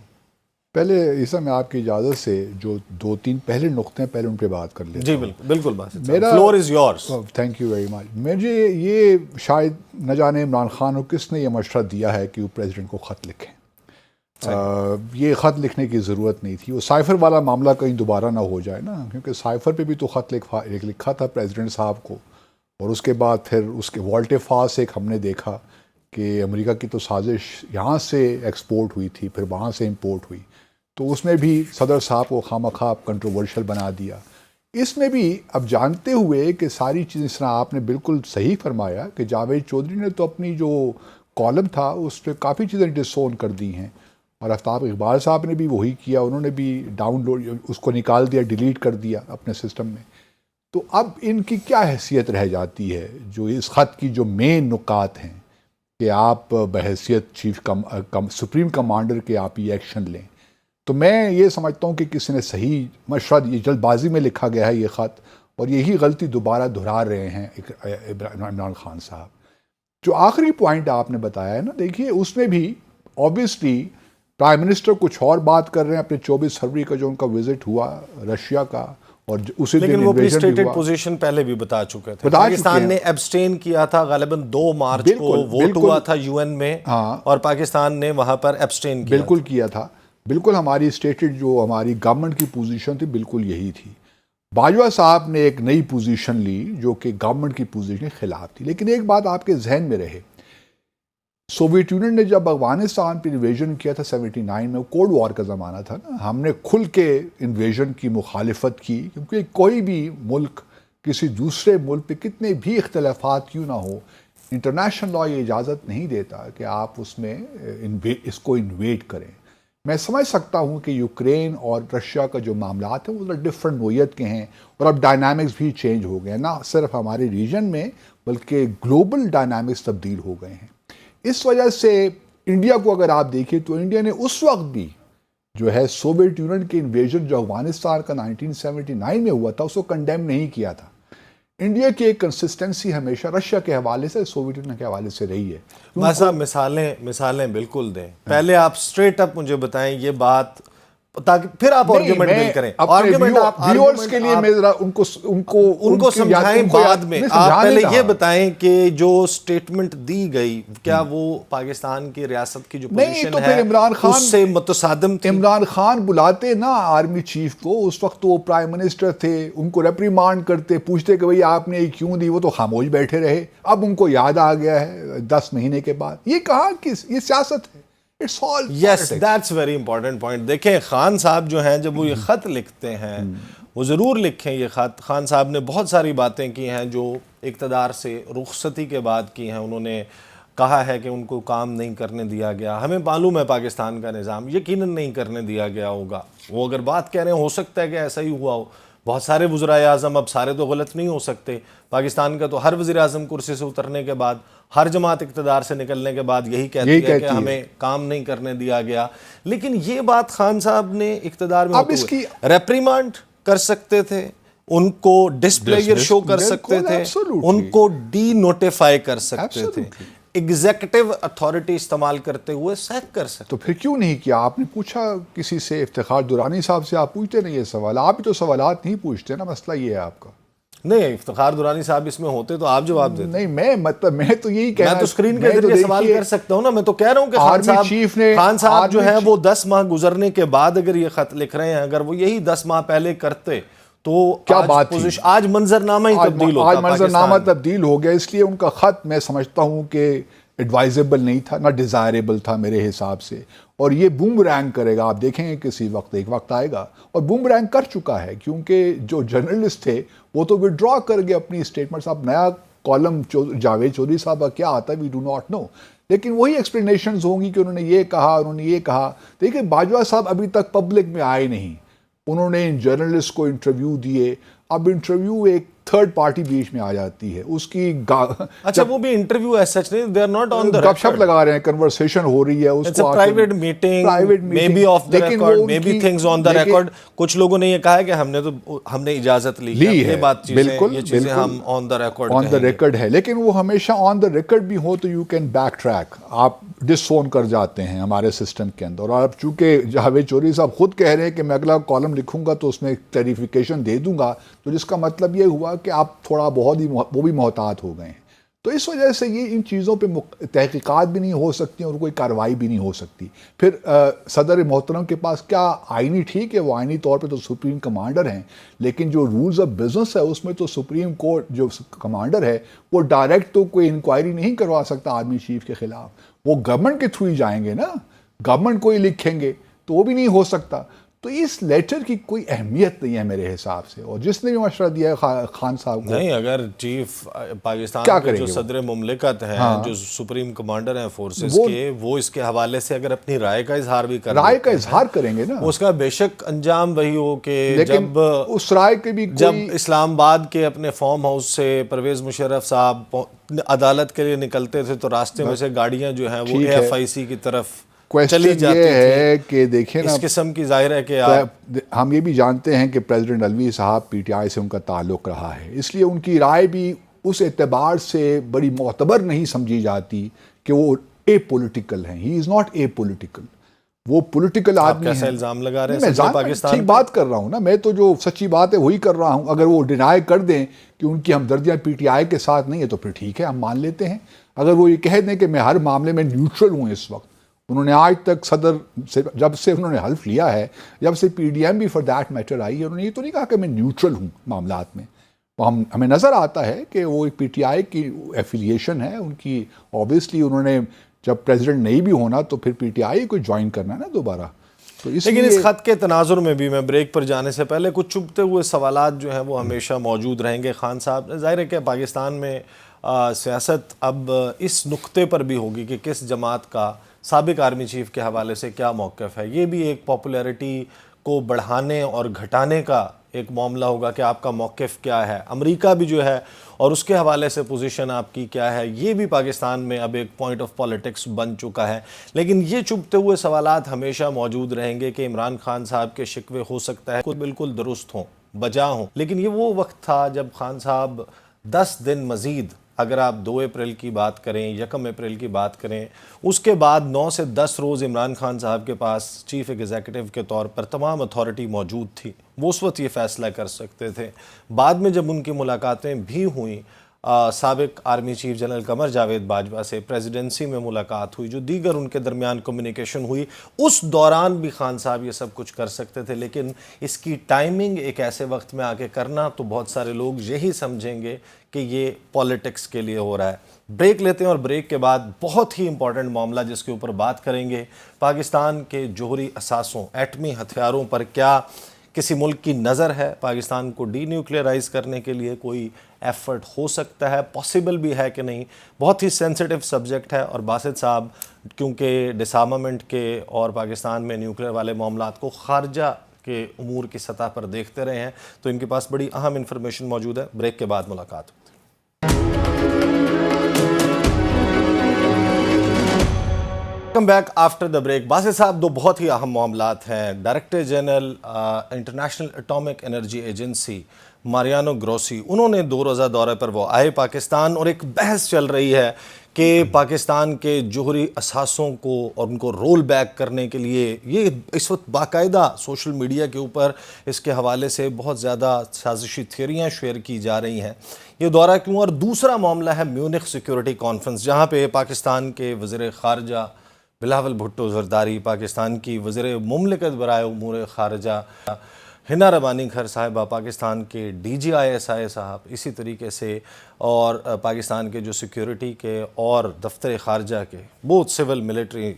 پہلے عیسیٰ میں آپ کی اجازت سے جو 2-3 پہلے نقطے ہیں پہلے ان پہ بات کر لیتا جی ہوں۔ بالکل Basit sahab, floor is yours. Thank you very much. مجھے یہ شاید نہ جانے عمران خان کو کس نے یہ مشورہ دیا ہے کہ وہ پریزیڈنٹ کو خط لکھیں۔ یہ خط لکھنے کی ضرورت نہیں تھی، وہ سائفر والا معاملہ کہیں دوبارہ نہ ہو جائے نا، کیونکہ سائفر پہ بھی تو خط لکھا تھا پریزیڈنٹ صاحب کو، اور اس کے بعد پھر اس کے والٹے فاس ایک ہم نے دیکھا کہ امریکہ کی تو سازش یہاں سے ایکسپورٹ ہوئی تھی، پھر وہاں سے امپورٹ ہوئی، تو اس میں بھی صدر صاحب کو خواہ کنٹروورشل بنا دیا۔ اس میں بھی اب جانتے ہوئے کہ ساری چیزیں اس طرح آپ نے بالکل صحیح فرمایا کہ جاوید چودھری نے تو اپنی جو کالم تھا اس پہ کافی چیزیں ڈسون کر دی ہیں، اور آفتاب اقبال صاحب نے بھی وہی کیا، انہوں نے بھی ڈاؤن لوڈ اس کو نکال دیا، ڈیلیٹ کر دیا اپنے سسٹم میں۔ تو اب ان کی کیا حیثیت رہ جاتی ہے جو اس خط کی جو مین نکات ہیں کہ آپ بحیثیت سپریم کمانڈر کے آپ یہ ایکشن لیں؟ تو میں یہ سمجھتا ہوں کہ کسی نے صحیح مشورہ، یہ جلد بازی میں لکھا گیا ہے یہ خط، اور یہی غلطی دوبارہ دہرا رہے ہیں عمران خان صاحب۔ جو آخری پوائنٹ آپ نے بتایا ہے نا، دیکھیے اس میں بھی آبویسلی پرائم منسٹر کچھ اور بات کر رہے ہیں اپنے 24 فروری کا جو ان کا وزٹ ہوا رشیا کا، اور اسی دن لیکن وہ اپنی انویژن بھی اسٹیٹڈ ہوا۔ پوزیشن پہلے بھی بتا چکے تھے، بتا پاکستان چکے نے ہیں۔ ایبسٹین کیا تھا غالباً 2 مارچ کو ووٹ ہوا تھا UN میں، اور پاکستان نے وہاں پر ایبسٹین کیا بالکل کیا تھا، بالکل ہماری اسٹیٹڈ جو ہماری گورنمنٹ کی پوزیشن تھی بالکل یہی تھی۔ باجوہ صاحب نے ایک نئی پوزیشن لی جو کہ گورنمنٹ کی پوزیشن کے خلاف تھی، لیکن ایک بات آپ کے ذہن میں رہے، سوویت یونین نے جب افغانستان پہ انویژن کیا تھا 79 میں، کولڈ وار کا زمانہ تھا نا، ہم نے کھل کے انویژن کی مخالفت کی، کیونکہ کوئی بھی ملک کسی دوسرے ملک پہ کتنے بھی اختلافات کیوں نہ ہو، انٹرنیشنل لا یہ اجازت نہیں دیتا کہ آپ اس میں اس کو انویٹ کریں۔ میں سمجھ سکتا ہوں کہ یوکرین اور رشیا کا جو معاملات ہیں وہ ڈفرینٹ نوعیت کے ہیں، اور اب ڈائنامکس بھی چینج ہو گئے ہیں، نہ صرف ہمارے ریجن میں بلکہ گلوبل ڈائنامکس تبدیل ہو گئے ہیں۔ اس وجہ سے انڈیا کو اگر آپ دیکھیں تو انڈیا نے اس وقت بھی جو ہے سوویت یونین کے انویژن جو افغانستان کا 1979 میں ہوا تھا اس کو کنڈیم نہیں کیا تھا۔ انڈیا کی ایک کنسسٹنسی ہمیشہ رشیا کے حوالے سے، سوویت یونین کے حوالے سے رہی ہے۔ بس آپ مثالیں بالکل دیں، پہلے آپ سٹریٹ اپ مجھے بتائیں یہ بات، تاکہ پھر آپ آرگیومنٹ بل کریں۔ ویورز کے لیے میں ذرا ان کو سمجھائیں بعد میں، آپ پہلے یہ بتائیں کہ جو سٹیٹمنٹ دی گئی کیا وہ پاکستان کی ریاست کی جو پوزیشن ہے اس سے متصادم تھی؟ عمران خان بلاتے نا آرمی چیف کو، اس وقت وہ پرائم منسٹر تھے، ان کو ریپریمانڈ کرتے، پوچھتے کہ بھئی آپ نے کیوں دی، وہ تو خاموش بیٹھے رہے۔ اب ان کو یاد آ گیا ہے 10 مہینے کے بعد۔ یہ کہاں یہ سیاست ہے؟ یس، دیٹس ویری امپورٹنٹ پوائنٹ۔ دیکھیں خان صاحب جو ہیں جب وہ یہ خط لکھتے ہیں، وہ ضرور لکھیں یہ خط۔ خان صاحب نے بہت ساری باتیں کی ہیں جو اقتدار سے رخصتی کے بعد کی ہیں۔ انہوں نے کہا ہے کہ ان کو کام نہیں کرنے دیا گیا۔ ہمیں معلوم ہے پاکستان کا نظام یقیناً نہیں کرنے دیا گیا ہوگا۔ وہ اگر بات کہہ رہے ہیں ہو سکتا ہے کہ ایسا ہی ہوا ہو۔ بہت سارے وزرائے اعظم، اب سارے تو غلط نہیں ہو سکتے، پاکستان کا تو ہر وزیر اعظم کرسی سے اترنے کے بعد، ہر جماعت اقتدار سے نکلنے کے بعد یہی کہتی ہے کہ ہمیں کام نہیں کرنے دیا گیا۔ لیکن یہ بات خان صاحب نے اقتدار میں ہوتے ہوئے ریپریمانڈ کر سکتے تھے، ان کو ڈسپلیئر شو کر سکتے تھے، ان کو ڈی نوٹیفائی کر سکتے تھے، ایگزیکٹو اتھارٹی استعمال کرتے ہوئے سیک کر سکتے۔ تو پھر کیوں نہیں کیا؟ آپ نے پوچھا کسی سے، افتخار درانی صاحب سے آپ پوچھتے نہیں یہ سوال؟ آپ بھی تو سوالات نہیں پوچھتے نا، مسئلہ یہ ہے آپ کا۔ نہیں، افتخار درانی صاحب اس میں ہوتے تو آپ جواب دیتے۔ نہیں، میں تو یہی کہہ رہا ہوں، میں تو اسکرین کے ذریعے سوال کر سکتا ہوں نا۔ میں تو کہہ رہا ہوں کہ خان صاحب جو ہیں وہ 10 ماہ گزرنے کے بعد اگر یہ خط لکھ رہے ہیں، اگر وہ یہی 10 ماہ پہلے کرتے تو کیا بات تھی؟ آج منظرنامہ ہی تبدیل ہوتا۔ آج منظرنامہ تبدیل ہو گیا، اس لیے ان کا خط میں سمجھتا ہوں کہ ایڈوائزیبل نہیں تھا، نہ ڈیزائریبل تھا میرے حساب سے، اور یہ بومرینگ کرے گا۔ آپ دیکھیں گے کسی وقت، ایک وقت آئے گا، اور بومرینگ کر چکا ہے، کیونکہ جو جرنلسٹ تھے وہ تو وڈرا کر گئے اپنی اسٹیٹمنٹس۔ اب نیا کالم جاوید چودھری صاحب کا کیا آتا ہے وی ڈو ناٹ نو، لیکن وہی ایکسپلینیشنز ہوں گی کہ انہوں نے یہ کہا، انہوں نے یہ کہا۔ دیکھیں باجوہ صاحب ابھی تک پبلک میں آئے نہیں، انہوں نے ان جرنلسٹ کو انٹرویو دیے۔ اب انٹرویو ایک تھرڈ پارٹی بیچ میں آ جاتی ہے، اس کی اچھا وہ بھی انٹرویو ایز سچ نہیں، they are not on the record, گپ شپ لگا رہے ہیں، کنورسیشن ہو رہی ہے، اس کو private meeting, maybe off the record, maybe things on the record. کچھ لوگوں نے یہ کہا ہے کہ ہم نے اجازت لی ہے، یہ بات یہ چیزیں ہم آن دی ریکارڈ ہے، لیکن وہ ہمیشہ آن دی ریکارڈ بھی ہو تو یو کین بیک ٹریک، آپ ڈس فون کر جاتے ہیں ہمارے سسٹم کے اندر۔ اور اب چونکہ جاوید چودھری صاحب خود کہہ رہے ہیں کہ میں اگلا کالم لکھوں گا تو اس میں کلیریفیکیشن دے دوں گا، تو جس کا مطلب یہ ہوا کہ آپ تھوڑا بہت ہی وہ بھی محتاط ہو گئے ہیں۔ تو اس وجہ سے یہ ان چیزوں پہ تحقیقات بھی نہیں ہو سکتی اور کوئی کارروائی بھی نہیں ہو سکتی۔ پھر صدر محترم کے پاس کیا آئینی، ٹھیک ہے وہ آئینی طور پہ تو سپریم کمانڈر ہیں، لیکن جو رولز آف بزنس ہے اس میں تو سپریم کورٹ جو کمانڈر ہے وہ ڈائریکٹ تو کوئی انکوائری نہیں کروا سکتا آرمی چیف کے خلاف، وہ گورنمنٹ کے تھرو ہی جائیں گے نا، گورنمنٹ کو ہی لکھیں گے تو وہ بھی نہیں ہو سکتا۔ تو اس لیٹر کی کوئی اہمیت نہیں ہے میرے حساب سے. اور جس نے بھی مشورہ دیا ہے خان صاحب کو, نہیں, اگر چیف پاکستان کیا کے کریں جو گے صدر مملکت ہیں, جو سپریم کمانڈر ہیں فورسز کے, وہ اس کے حوالے سے اگر اپنی رائے کا اظہار بھی کریں, رائے کا اظہار کریں گے نا, اس کا بے شک انجام وہی ہو کہ لیکن اس رائے کے بھی جب اسلام آباد کے اپنے فارم ہاؤس سے پرویز مشرف صاحب عدالت کے لیے نکلتے تھے تو راستے میں سے گاڑیاں جو ہیں وہ AFIC کی طرف چلی جاتی یہ ہے کہ دیکھیں نا, اس قسم کی ظاہر ہے کہ ہم یہ بھی جانتے ہیں کہ پریزیڈنٹ الوی صاحب PTI سے ان کا تعلق رہا ہے, اس لیے ان کی رائے بھی اس اعتبار سے بڑی معتبر نہیں سمجھی جاتی کہ وہ اے پولیٹیکل ہیں. ہی از ناٹ اے پولیٹیکل, وہ پولیٹیکل آدمی کیسا ہیں. الزام لگا رہے میں ہیں پاکستان, ٹھیک بات کر رہا ہوں نا, میں تو جو سچی بات ہے وہی کر رہا ہوں. اگر وہ ڈینائی کر دیں کہ ان کی ہمدردیاں PTI کے ساتھ نہیں ہے تو پھر ٹھیک ہے, ہم مان لیتے ہیں. اگر وہ یہ کہہ دیں کہ میں ہر معاملے میں نیوٹرل ہوں اس وقت, انہوں نے آج تک صدر سے جب سے انہوں نے حلف لیا ہے, جب سے PDM بھی فار دیٹ میٹر آئی ہے, انہوں نے یہ تو نہیں کہا کہ میں نیوٹرل ہوں معاملات میں. ہمیں نظر آتا ہے کہ وہ ایک PTI کی ایفیلیشن ہے ان کی. آبویسلی انہوں نے جب پریزیڈنٹ نہیں بھی ہونا تو پھر PTI کو جوائن کرنا ہے نا دوبارہ. تو لیکن اس خط کے تناظر میں بھی میں بریک پر جانے سے پہلے کچھ چبھتے ہوئے سوالات جو ہیں وہ ہمیشہ موجود رہیں گے. خان صاحب, ظاہر ہے کہ پاکستان میں سیاست اب اس نقطے پر بھی ہوگی کہ کس جماعت کا سابق آرمی چیف کے حوالے سے کیا موقف ہے. یہ بھی ایک پاپولیرٹی کو بڑھانے اور گھٹانے کا ایک معاملہ ہوگا کہ آپ کا موقف کیا ہے. امریکہ بھی جو ہے اور اس کے حوالے سے پوزیشن آپ کی کیا ہے, یہ بھی پاکستان میں اب ایک پوائنٹ آف پالیٹکس بن چکا ہے. لیکن یہ چبھتے ہوئے سوالات ہمیشہ موجود رہیں گے کہ عمران خان صاحب کے شکوے ہو سکتا ہے خود بالکل درست ہوں, بجا ہوں, لیکن یہ وہ وقت تھا جب خان صاحب 10 دن مزید, اگر آپ 2 اپریل کی بات کریں, 1 اپریل کی بات کریں, اس کے بعد 9 سے 10 روز عمران خان صاحب کے پاس چیف ایگزیکٹو کے طور پر تمام اتھارٹی موجود تھی. وہ اس وقت یہ فیصلہ کر سکتے تھے. بعد میں جب ان کی ملاقاتیں بھی ہوئیں, سابق army chief general Qamar Javed Bajwa سے پریزیڈنسی میں ملاقات ہوئی, جو دیگر ان کے درمیان کمیونیکیشن ہوئی, اس دوران بھی خان صاحب یہ سب کچھ کر سکتے تھے. لیکن اس کی ٹائمنگ ایک ایسے وقت میں آ کے کرنا تو بہت سارے لوگ یہی سمجھیں گے کہ یہ پالیٹکس کے لیے ہو رہا ہے. بریک لیتے ہیں اور بریک کے بعد بہت ہی امپورٹنٹ معاملہ جس کے اوپر بات کریں گے, پاکستان کے جوہری اثاثوں, ایٹمی ہتھیاروں پر کیا کسی ملک کی نظر ہے؟ پاکستان کو ڈی نیوکلیئرائز کرنے کے لیے کوئی ایفرٹ ہو سکتا ہے, پاسبل بھی ہے کہ نہیں؟ بہت ہی سینسٹیو سبجیکٹ ہے. اور باسط صاحب کیونکہ ڈسارمامنٹ کے اور پاکستان میں نیوکلیئر والے معاملات کو خارجہ کے امور کی سطح پر دیکھتے رہے ہیں, تو ان کے پاس بڑی اہم انفارمیشن موجود ہے. بریک کے بعد ملاقات ہوتی ہے. Welcome back after the break. Basit صاحب, 2 بہت ہی اہم معاملات ہیں. Director general international atomic energy agency ماریانو گروسی, انہوں نے 2 روزہ دورے پر وہ آئے پاکستان, اور ایک بحث چل رہی ہے کہ پاکستان کے جوہری اثاثوں کو اور ان کو رول بیک کرنے کے لیے یہ اس وقت باقاعدہ سوشل میڈیا کے اوپر اس کے حوالے سے بہت زیادہ سازشی تھیوریاں شیئر کی جا رہی ہیں. یہ دورہ کیوں؟ اور دوسرا معاملہ ہے میونخ سیکیورٹی کانفرنس, جہاں پہ پاکستان کے وزیر خارجہ بلاول بھٹو زرداری, پاکستان کی وزیر مملکت برائے امور خارجہ ہنا ربانی گھر صاحبہ, پاکستان کے DGI صاحب, اسی طریقے سے اور پاکستان کے جو سیکیورٹی کے اور دفتر خارجہ کے بہت سول ملٹری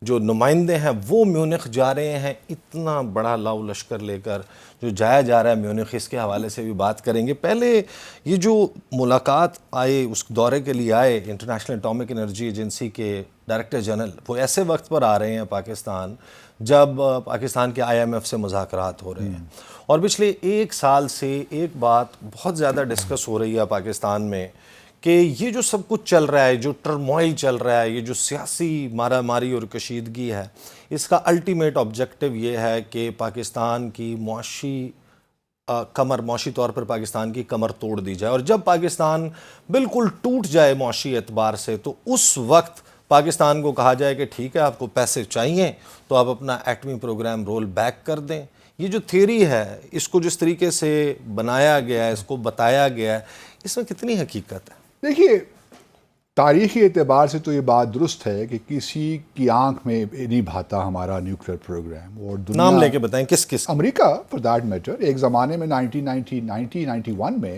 جو نمائندے ہیں وہ میونخ جا رہے ہیں. اتنا بڑا لاؤ لشکر لے کر جو جایا جا رہا ہے میونخ, اس کے حوالے سے بھی بات کریں گے. پہلے یہ جو ملاقات آئے, اس دورے کے لیے آئے انٹرنیشنل اٹامک انرجی ایجنسی کے ڈائریکٹر جنرل, وہ ایسے وقت پر آ رہے ہیں پاکستان جب پاکستان کے IMF سے مذاکرات ہو رہے ہیں. اور پچھلے 1 سال سے ایک بات بہت زیادہ ڈسکس ہو رہی ہے پاکستان میں کہ یہ جو سب کچھ چل رہا ہے, جو ٹرموائل چل رہا ہے, یہ جو سیاسی مارا ماری اور کشیدگی ہے, اس کا الٹیمیٹ آبجیکٹو یہ ہے کہ پاکستان کی معاشی طور پر پاکستان کی کمر توڑ دی جائے. اور جب پاکستان بالکل ٹوٹ جائے معاشی اعتبار سے, تو اس وقت پاکستان کو کہا جائے کہ ٹھیک ہے, آپ کو پیسے چاہیے تو آپ اپنا ایٹمی پروگرام رول بیک کر دیں. یہ جو تھیوری ہے, اس کو جس طریقے سے بنایا گیا ہے, اس کو بتایا گیا ہے, اس میں کتنی حقیقت ہے؟ دیکھیے, تاریخی اعتبار سے تو یہ بات درست ہے کہ کسی کی آنکھ میں نہیں بھاتا ہمارا نیوکلیئر پروگرام. اور نام لے کے بتائیں کس کس؟ امریکہ فار دیٹ میٹر. ایک زمانے میں 1991 میں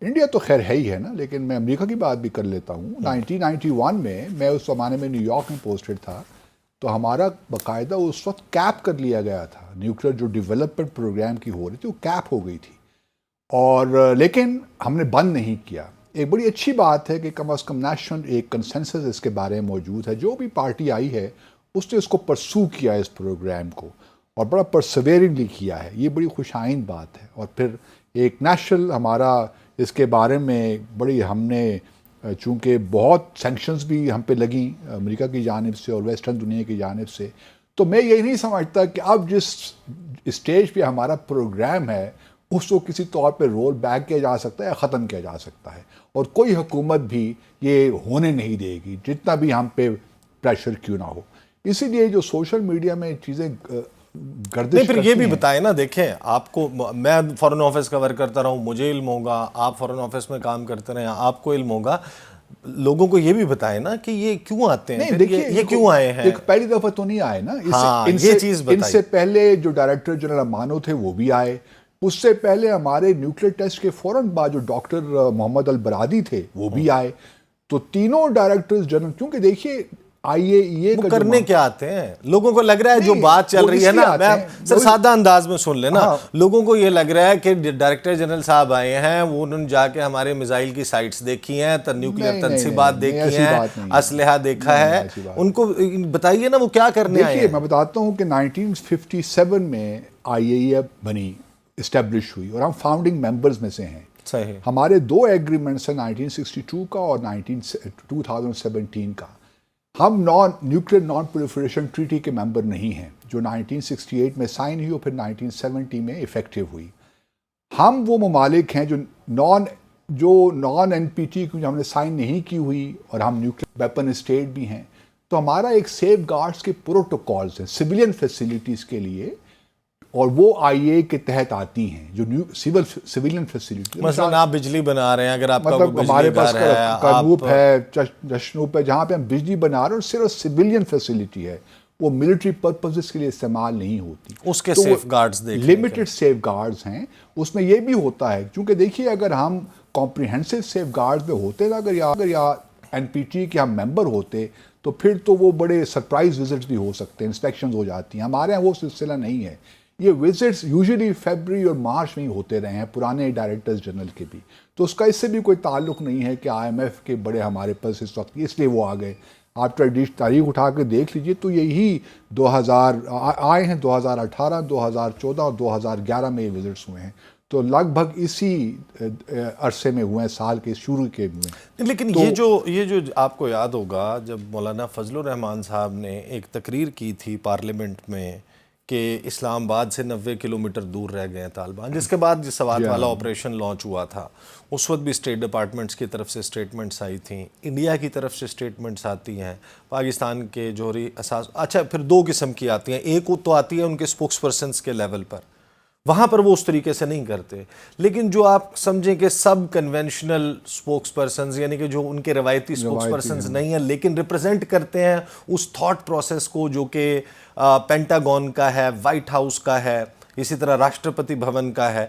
انڈیا تو خیر ہے ہی ہے نا, لیکن میں امریکہ کی بات بھی کر لیتا ہوں. 1991 میں اس زمانے میں نیو یارک میں پوسٹڈ تھا. تو ہمارا باقاعدہ اس وقت کیپ کر لیا گیا تھا، نیوکلیر جو ڈیولپمنٹ پروگرام کی ہو رہی تھی وہ کیپ ہو گئی تھی، اور لیکن ہم نے بند نہیں کیا۔ ایک بڑی اچھی بات ہے کہ کم از کم نیشنل ایک کنسنسس اس کے بارے میں موجود ہے، جو بھی پارٹی آئی ہے اس نے اس کو پرسو کیا اس پروگرام کو، اور بڑا پرسویرنگلی کیا ہے، یہ بڑی خوش آئند بات ہے۔ اور پھر ایک نیشنل ہمارا اس کے بارے میں بڑی ہم نے، چونکہ بہت سینکشنز بھی ہم پہ لگیں امریکہ کی جانب سے اور ویسٹرن دنیا کی جانب سے، تو میں یہ نہیں سمجھتا کہ اب جس اسٹیج پہ ہمارا پروگرام ہے اس کو کسی طور پہ رول بیک کیا جا سکتا ہے یا ختم کیا جا سکتا ہے، اور کوئی حکومت بھی یہ ہونے نہیں دے گی جتنا بھی ہم پہ پریشر کیوں نہ ہو۔ اسی لیے جو سوشل میڈیا میں چیزیں گردش نہیں، پھر یہ بھی کرتی ہیں، بتائیں نا، دیکھیں آپ کو، میں فورن آفس کور کرتا رہا ہوں، مجھے علم ہوگا، آپ فورن آفس میں کام کرتے رہے ہیں، آپ کو علم ہوگا، لوگوں کو یہ بھی بتائیں نا کہ یہ کیوں آتے ہیں، نہیں دیکھیے یہ کیوں آئے ہیں؟ ایک پہلی دفعہ تو نہیں آئے نا، ہاں، ان یہ چیز ان بتائیے۔ سے پہلے جو ڈائریکٹر جنرل امانو تھے وہ بھی آئے، اس سے پہلے ہمارے نیوکلیر ٹیسٹ کے فوراً بعد جو ڈاکٹر محمد البرادی تھے وہ بھی آئے، تو تینوں ڈائریکٹرز جنرل، کیونکہ دیکھیے آئی اے ای اے وہ کا کرنے کیا آتے ہیں؟ لوگوں کو لگ رہا ہے جو نہیں، بات چل وہ رہی اس ہے لیے نا، آتے میں ہیں، سر سادہ انداز میں سن لینا، ہاں۔ لوگوں کو یہ لگ رہا ہے کہ ڈائریکٹر جنرل صاحب آئے ہیں، وہ انہوں نے جا کے ہمارے میزائل کی سائٹس دیکھی ہیں، نیوکلیئر نہیں، تنصیبات نہیں، دیکھی ایسی ہیں، بات نہیں ہے۔ اسلحہ دیکھا نہیں، ہے، ایسی بات ان کو بتائیے نا وہ کیا کرنے آئے دیکھیے ہیں؟ میں بتاتا ہوں کہ 1957 میں آئی اے ای اے بنی، اسٹیبلش ہوئی، اور ہم فاؤنڈنگ ممبرز میں سے ہیں۔ صحیح۔ ہمارے دو ایگریمنٹس ہیں 1962 کا اور 2017 کا۔ ہم نیوکلیر نان پرولیفریشن ٹریٹی کے ممبر نہیں ہیں، جو 1968 میں سائن ہوئی اور پھر 1970 میں ایفیکٹو ہوئی۔ ہم وہ ممالک ہیں جو نان این پی ٹی کو ہم نے سائن نہیں کی ہوئی، اور ہم نیوکلیر ویپن اسٹیٹ بھی ہیں، تو ہمارا ایک سیف گارڈز کے پروٹوکالز ہیں سویلین فیسیلیٹیز کے لیے، اور وہ آئی اے کے تحت آتی ہیں جو سویلین فیسیلیٹیز، مثلا آپ بجلی بنا رہے ہیں، اگر آپ کا مطلب کوئی ہمارے بجلی پاس گھر ہے، کرنوپ ہے، جشنوپ ہے، جہاں پہ ہم بجلی بنا رہے ہیں، اور صرف سویلین فیسیلیٹی ہے، وہ ملٹری پرپزز کے لیے استعمال نہیں ہوتی، اس کے سیف گارڈز دیکھ لیں۔ لمیٹڈ سیف گارڈز ہیں۔ اس میں یہ بھی ہوتا ہے، کیونکہ دیکھیے اگر ہم کمپریہنسو سیف گارڈز میں ہوتے نا، اگر یا این پی ٹی کے ہم ممبر ہوتے تو پھر تو وہ بڑے سرپرائز وزٹس بھی ہو سکتے ہیں، انسپیکشنز ہو جاتی ہیں۔ ہمارے یہاں وہ سلسلہ نہیں ہے، یہ وزٹس یوزلی فیبرری اور مارچ میں ہی ہوتے رہے ہیں پرانے ڈائریکٹرز جنرل کے بھی، تو اس کا اس سے بھی کوئی تعلق نہیں ہے کہ آئی ایم ایف کے بڑے ہمارے پاس اس وقت اس لیے وہ آ گئے۔ آپ تاریخ اٹھا کے دیکھ لیجئے تو یہی 2000 آئے ہیں، 2018، 2014 اور 2011 میں یہ وزٹس ہوئے ہیں، تو لگ بھگ اسی عرصے میں ہوئے ہیں، سال کے شروع کے میں۔ لیکن یہ جو آپ کو یاد ہوگا جب مولانا فضل الرحمان صاحب نے ایک تقریر کی تھی پارلیمنٹ میں کہ اسلام آباد سے 90 کلومیٹر دور رہ گئے ہیں طالبان، جس کے بعد سوات والا آپریشن لانچ ہوا تھا، اس وقت بھی اسٹیٹ ڈپارٹمنٹس کی طرف سے سٹیٹمنٹس آئی تھیں، انڈیا کی طرف سے سٹیٹمنٹس آتی ہیں، پاکستان کے جوہری اساس، اچھا پھر دو قسم کی آتی ہیں، ایک تو آتی ہے ان کے اسپوکس پرسنس کے لیول پر، وہاں پر وہ اس طریقے سے نہیں کرتے، لیکن جو آپ سمجھیں کہ سب کنونشنل سپوکس پرسنز، یعنی کہ جو ان کے روایتی سپوکس پرسنز نہیں ہیں لیکن ریپرزینٹ کرتے ہیں اس تھاٹ پروسیس کو جو کہ پینٹاگون کا ہے، وائٹ ہاؤس کا ہے، اسی طرح راشٹرپتی بھون کا ہے،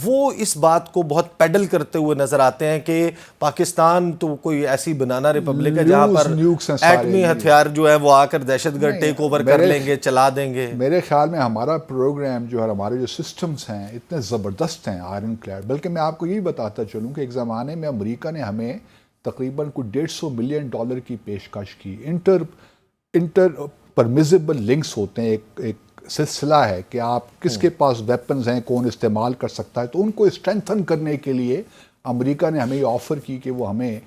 وہ اس بات کو بہت پیڈل کرتے ہوئے نظر آتے ہیں کہ پاکستان تو کوئی ایسی بنانا ریپبلک ہے جہاں پر ایٹمی ہتھیار جو ہے وہ آ کر دہشت گرد ٹیک اوور کر لیں گے، چلا دیں گے۔ میرے خیال میں ہمارا پروگرام جو ہے، ہمارے جو سسٹمز ہیں اتنے زبردست ہیں، آئرن کلیڈ، بلکہ میں آپ کو یہی بتاتا چلوں کہ ایک زمانے میں امریکہ نے ہمیں تقریباً کوئی $150 ملین کی پیشکش کی۔ انٹر پرمیزیبل لنکس ہوتے ہیں، ایک سلسلہ ہے کہ آپ کس کے پاس ویپنز ہیں، کون استعمال کر سکتا ہے، تو ان کو اسٹرینتھن کرنے کے لیے امریکہ نے ہمیں یہ آفر کی کہ وہ ہمیں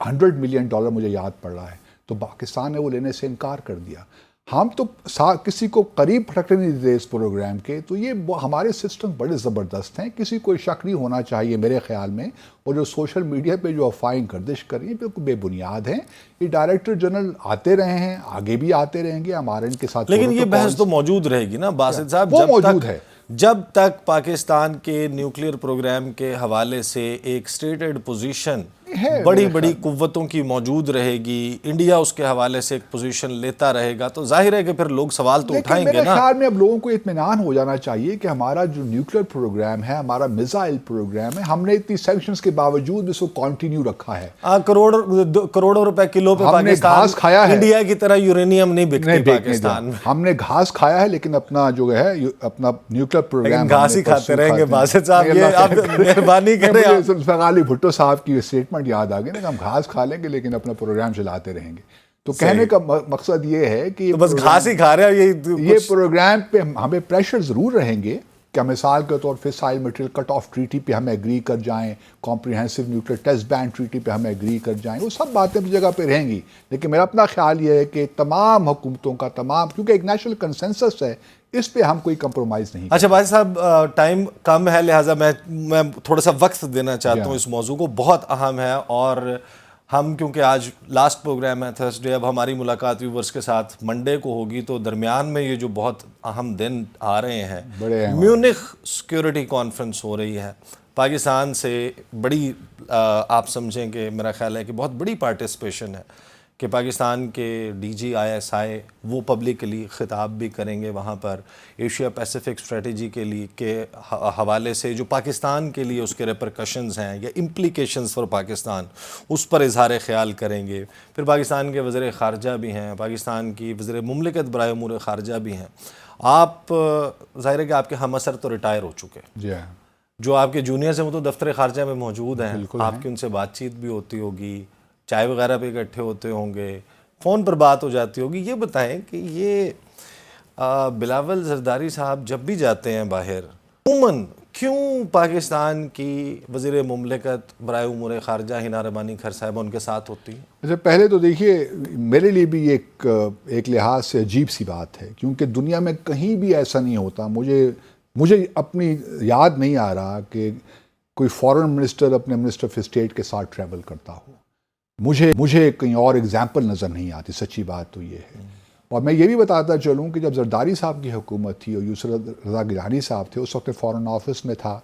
$100 ملین، مجھے یاد پڑ رہا ہے، تو پاکستان نے وہ لینے سے انکار کر دیا۔ ہم تو کسی کو قریب پھٹکنے نہیں دیتے اس پروگرام کے، تو یہ ہمارے سسٹم بڑے زبردست ہیں، کسی کو شک نہیں ہونا چاہیے میرے خیال میں، اور جو سوشل میڈیا پہ جو افواہیں گردش کر رہی ہیں بالکل بے بنیاد ہیں۔ یہ ڈائریکٹر جنرل آتے رہے ہیں، آگے بھی آتے رہیں گے، ہمارے ان کے ساتھ، لیکن یہ بحث تو موجود رہے گی نا باسط صاحب، وہ موجود ہے جب تک پاکستان کے نیوکلیئر پروگرام کے حوالے سے ایک سٹیٹڈ پوزیشن بڑی بڑی قوتوں کی موجود رہے گی, انڈیا اس کے حوالے سے ایک پوزیشن لیتا رہے گا, تو ظاہر ہے کہ پھر لوگ سوال تو اٹھائیں گے نا. میرے خیال میں اب لوگوں کو اطمینان ہو جانا چاہیے کہ ہمارا جو نیوکلیر پروگرام ہے, ہمارا میزائل پروگرام ہے, ہم نے اتنی سینکشنز کے باوجود اس کو کنٹینیو رکھا ہے. کروڑوں روپے کلو پہ ہم نے گھاس کھایا ہے, انڈیا کی طرح یورینیم نہیں بکتی پاکستان میں. ہم نے گھاس کھایا ہے, لیکن اپنا جو ہے اپنا نیوکلیر پروگرام گھاس ہی کھاتے رہیں گے. باسط صاحب یہ آپ مہربانی کریں. غالب بھٹو صاحب کی اسٹیٹمنٹ یاد آ گئی نا, ہم گھاس کھا لیں گے لیکن اپنا پروگرام چلاتے رہیں گے. تو کہنے کا مقصد یہ ہے کہ بس گھاس ہی کھا رہے ہیں. یہ پروگرام پہ ہمیں پریشر ضرور رہیں گے کہ مثال کے طور پہ فسائل مٹیریل کٹ آف ٹریٹی پہ ہم ایگری کر جائیں, comprehensive nuclear test ban treaty پہ ہم ایگری کر جائیں, وہ سب باتیں اپنی جگہ پہ رہیں گی. لیکن میرا اپنا خیال یہ ہے کہ تمام حکومتوں کا کیونکہ ایک نیشنل کنسنسس ہے, اس پہ ہم کوئی کمپرومائز نہیں. اچھا بھائی صاحب, ٹائم کم ہے, لہٰذا میں تھوڑا سا وقت دینا چاہتا ہوں اس موضوع کو, بہت اہم ہے. اور ہم کیونکہ آج لاسٹ پروگرام ہے تھرسڈے, اب ہماری ملاقات ویورز کے ساتھ منڈے کو ہوگی, تو درمیان میں یہ جو بہت اہم دن آ رہے ہیں, میونخ سیکیورٹی کانفرنس ہو رہی ہے پاکستان سے, بڑی آپ سمجھیں کہ میرا خیال ہے کہ بہت بڑی پارٹیسپیشن ہے کہ پاکستان کے ڈی جی ISI وہ پبلکلی خطاب بھی کریں گے وہاں پر, ایشیا پیسیفک اسٹریٹجی کے لیے کے حوالے سے جو پاکستان کے لیے اس کے ریپرکشنز ہیں یا امپلیکیشنز فار پاکستان, اس پر اظہار خیال کریں گے. پھر پاکستان کے وزیر خارجہ بھی ہیں, پاکستان کی وزیر مملکت برائے امور خارجہ بھی ہیں. آپ ظاہر ہے کہ آپ کے ہم اثر تو ریٹائر ہو چکے, جو آپ کے جونیئرز ہیں وہ تو دفتر خارجہ میں موجود ہیں, آپ کی ان سے بات چیت بھی ہوتی ہوگی, چائے وغیرہ پہ اکٹھے ہوتے ہوں گے, فون پر بات ہو جاتی ہوگی. یہ بتائیں کہ یہ بلاول زرداری صاحب جب بھی جاتے ہیں باہر, عموماً کیوں پاکستان کی وزیر مملکت برائے امور خارجہ ہنا ربانی کھر صاحبہ ان کے ساتھ ہوتی ہیں؟ اچھا, پہلے تو دیکھیے میرے لیے بھی ایک لحاظ سے عجیب سی بات ہے, کیونکہ دنیا میں کہیں بھی ایسا نہیں ہوتا. مجھے اپنی یاد نہیں آ رہا کہ کوئی فارن منسٹر اپنے منسٹر آف اسٹیٹ کے ساتھ ٹریول کرتا ہو. مجھے کہیں اور ایگزامپل نظر نہیں آتی, سچی بات تو یہ ہے. اور میں یہ بھی بتاتا چلوں کہ جب زرداری صاحب کی حکومت تھی اور یوسف رضا گیلانی صاحب تھے, اس وقت فارن آفس میں تھا,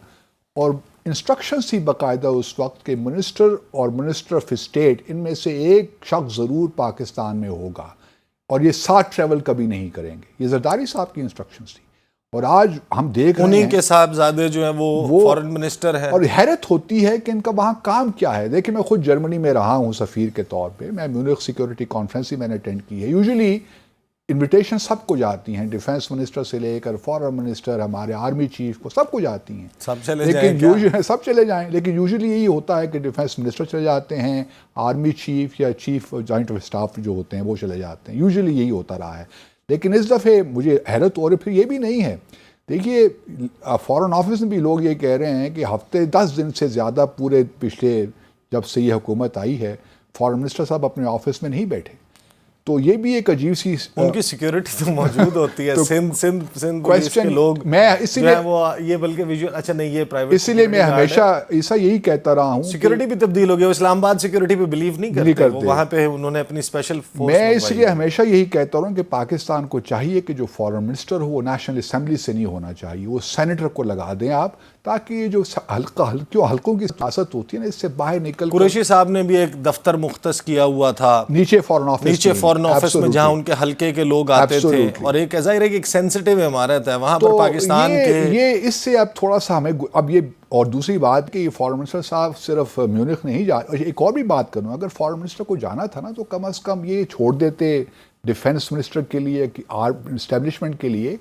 اور انسٹرکشنز تھی باقاعدہ اس وقت کہ منسٹر اور منسٹر آف اسٹیٹ ان میں سے ایک شخص ضرور پاکستان میں ہوگا اور یہ ساتھ ٹریول کبھی نہیں کریں گے. یہ زرداری صاحب کی انسٹرکشنز تھی. اور آج ہم دیکھ رہے ہیں انہی کے صاحبزادے جو ہیں وہ فارن منسٹر ہیں, اور حیرت ہوتی ہے کہ ان کا وہاں کام کیا ہے. دیکھیں, میں خود جرمنی میں رہا ہوں سفیر کے طور پہ, میں میونخ سیکیورٹی کانفرنس ہی میں نے اٹینڈ کی ہے. یوزلی انویٹیشن سب کو جاتی ہیں, ڈیفنس منسٹر سے لے کر فارن منسٹر, ہمارے آرمی چیف کو, سب کو جاتی ہیں. سب چلے جائیں, لیکن یوزلی یہی ہوتا ہے کہ ڈیفنس منسٹر چلے جاتے ہیں, آرمی چیف یا چیف جوائنٹ آف اسٹاف جو ہوتے ہیں وہ چلے جاتے ہیں. یوزلی یہی ہوتا رہا ہے. لیکن اس دفعہ مجھے حیرت ہو رہی, پھر یہ بھی نہیں ہے. دیکھیے, فارن آفس میں بھی لوگ یہ کہہ رہے ہیں کہ ہفتے 10 دن سے زیادہ پورے پچھلے جب سے یہ حکومت آئی ہے, فارن منسٹر صاحب اپنے آفس میں نہیں بیٹھے. تو یہ بھی ایک عجیب سی, ان کی سیکیورٹی تو موجود ہوتی ہے. سندھ پولیس کے لوگ میں اسی لیے وہ یہ بلکہ ویژول, اچھا نہیں یہ پرائیویٹ, اسی لیے میں ہمیشہ ایسا یہی کہتا رہا ہوں, سیکیورٹی بھی تبدیل ہو گیا. اسلام آباد سیکیورٹی پہ بلیو نہیں کرتے, وہاں پہ انہوں نے اپنی اسپیشل فورس. میں اس لیے ہمیشہ یہی کہتا رہا ہوں کہ پاکستان کو چاہیے کہ جو فارن منسٹر ہو وہ نیشنل اسمبلی سے نہیں ہونا چاہیے, وہ سینیٹر کو لگا دیں آپ, تاکہ یہ جو حلقوں کی سیاست ہوتی ہے نا, اس سے باہر نکل. قریشی صاحب نے بھی ایک دفتر مختص کیا ہوا تھا نیچے فارن آفس میں, جہاں ان کے حلقے کے لوگ آتے تھے, اور ایک ظاہر ہے کہ ایک سینسٹیو عمارت ہے وہاں پر پاکستان کے. یہ اس سے اب تھوڑا سا ہمیں اب یہ, اور دوسری بات کہ یہ فارن منسٹر صاحب صرف میونخ نہیں جا, ایک اور بھی بات کروں, اگر فارن منسٹر کو جانا تھا نا تو کم از کم یہ چھوڑ دیتے ڈیفنس منسٹر کے لیے, اسٹیبلشمنٹ کے لیے.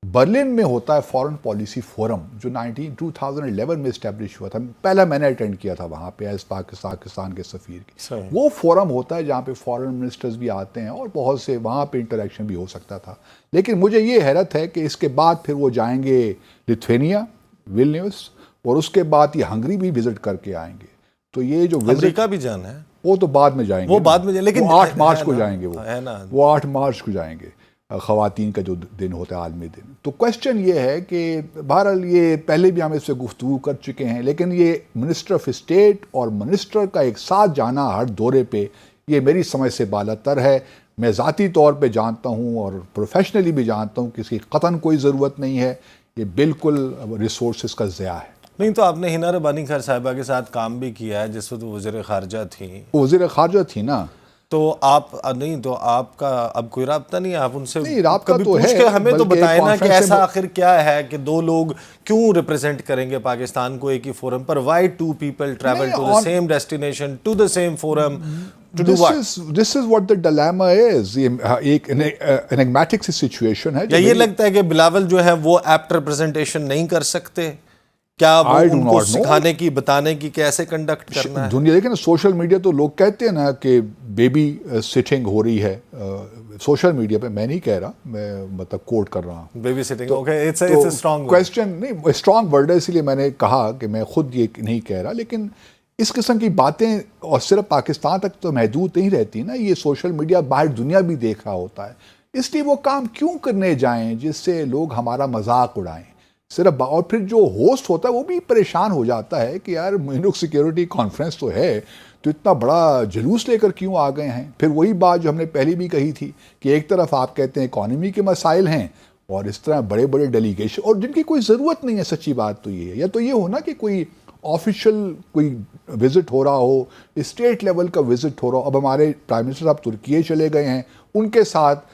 برلن میں ہوتا ہے فارن پالیسی فورم جو 2011 میں اسٹیبلش ہوا تھا, پہلا میں نے اٹینڈ کیا تھا وہاں پہ ایز پاکستان کے سفیر کی. وہ فورم ہوتا ہے جہاں پہ فارن منسٹرز بھی آتے ہیں اور بہت سے وہاں پہ انٹریکشن بھی ہو سکتا تھا. لیکن مجھے یہ حیرت ہے کہ اس کے بعد پھر وہ جائیں گے لتھوینیا, ویلنیوس, اور اس کے بعد یہ ہنگری بھی وزٹ کر کے آئیں گے. تو یہ جو امریکہ بھی جانا ہے وہ تو بعد میں جائیں گے, وہ بعد میں, لیکن 8 مارچ کو جائیں گے, وہ 8 مارچ کو جائیں گے, خواتین کا جو دن ہوتا ہے عالمی دن. تو کوشچن یہ ہے کہ بہرحال یہ پہلے بھی ہم اس سے گفتگو کر چکے ہیں, لیکن یہ منسٹر آف اسٹیٹ اور منسٹر کا ایک ساتھ جانا ہر دورے پہ, یہ میری سمجھ سے بالا تر ہے. میں ذاتی طور پہ جانتا ہوں اور پروفیشنلی بھی جانتا ہوں کہ اس کی قطعاً کوئی ضرورت نہیں ہے, یہ بالکل ریسورسز کا ضیاع ہے. نہیں تو آپ نے ہنا ربانی خیر صاحبہ کے ساتھ کام بھی کیا ہے جس وقت وہ وزیر خارجہ تھیں. وزیر خارجہ تھی نا. تو آپ نہیں تو آپ کا اب کوئی رابطہ نہیں ہے, آپ ان سے نہیں رابطہ کبھی تو پوچھ ہے, کے ہمیں تو بلکہ بتائیں نا کہ کانفرنس ایسا آخر کیا ہے کہ دو لوگ کیوں ریپرزینٹ کریں گے پاکستان کو ایک ہی فورم پر, why to people travel to the same destination to the same forum to do what. This is what the dilemma is. ایک enigmatic سی سچویشن ہے. یا یہ لگتا ہے کہ بلاول جو ہے وہ ایپٹ ریپرزنٹیشن نہیں کر سکتے, کیا وہ ان کو سکھانے کی بتانے کی کیسے کنڈکٹ کرنا ہے دنیا. لیکن سوشل میڈیا تو لوگ کہتے ہیں نا کہ بیبی سٹنگ ہو رہی ہے سوشل میڈیا پہ, میں نہیں کہہ رہا, میں مطلب کوٹ کر رہا ہوں. Babysitting, okay it's a strong question نہیں, اسٹرانگ ورڈ ہے اس لیے میں نے کہا کہ میں خود یہ نہیں کہہ رہا. لیکن اس قسم کی باتیں اور صرف پاکستان تک تو محدود نہیں رہتی نا, یہ سوشل میڈیا باہر دنیا بھی دیکھ رہا ہوتا ہے. اس لیے وہ کام کیوں کرنے جائیں جس سے لوگ ہمارا مذاق اڑائیں صرف. اور پھر جو ہوسٹ ہوتا ہے وہ بھی پریشان ہو جاتا ہے کہ یار مینوک سیکیورٹی کانفرنس تو ہے تو اتنا بڑا جلوس لے کر کیوں آ گئے ہیں. پھر وہی بات جو ہم نے پہلے بھی کہی تھی کہ ایک طرف آپ کہتے ہیں اکانومی کے مسائل ہیں اور اس طرح بڑے بڑے ڈیلیگیشن اور جن کی کوئی ضرورت نہیں ہے. سچی بات تو یہ ہے, یا تو یہ ہونا کہ کوئی آفیشیل کوئی وزٹ ہو رہا ہو, اسٹیٹ لیول کا وزٹ ہو رہا ہو. اب ہمارے پرائم منسٹر صاحب ترکیے چلے گئے ہیں, ان کے ساتھ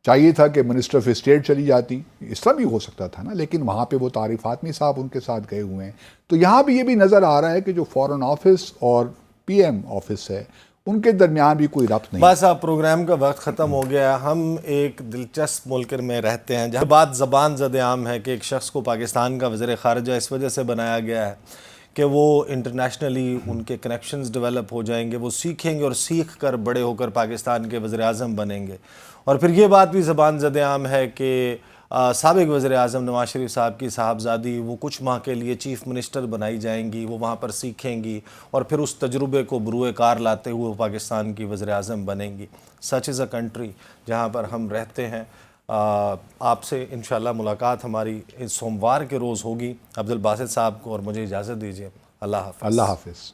چاہیے تھا کہ منسٹر آف اسٹیٹ چلی جاتی, اس طرح بھی ہو سکتا تھا نا. لیکن وہاں پہ وہ طارق فاطمی صاحب ان کے ساتھ گئے ہوئے ہیں. تو یہاں بھی یہ بھی نظر آ رہا ہے کہ جو فارن آفس اور پی ایم آفس ہے ان کے درمیان بھی کوئی ربط نہیں. بس آپ پروگرام کا وقت ختم ہو گیا. ہم ایک دلچسپ ملک میں رہتے ہیں جہاں بات زبان زد عام ہے کہ ایک شخص کو پاکستان کا وزیر خارجہ اس وجہ سے بنایا گیا ہے کہ وہ انٹرنیشنلی ان کے کنیکشنز ڈیولپ ہو جائیں گے, وہ سیکھیں گے اور سیکھ کر بڑے ہو کر پاکستان کے وزیر اعظم بنیں گے. اور پھر یہ بات بھی زبان زد عام ہے کہ سابق وزیر اعظم نواز شریف صاحب کی صاحبزادی وہ کچھ ماہ کے لیے چیف منسٹر بنائی جائیں گی, وہ وہاں پر سیکھیں گی اور پھر اس تجربے کو بروئے کار لاتے ہوئے پاکستان کی وزیر اعظم بنیں گی. سچ از اے کنٹری جہاں پر ہم رہتے ہیں. آپ سے انشاءاللہ ملاقات ہماری اس سوموار کے روز ہوگی. عبدالباسط صاحب کو اور مجھے اجازت دیجیے. اللہ حافظ. اللہ حافظ.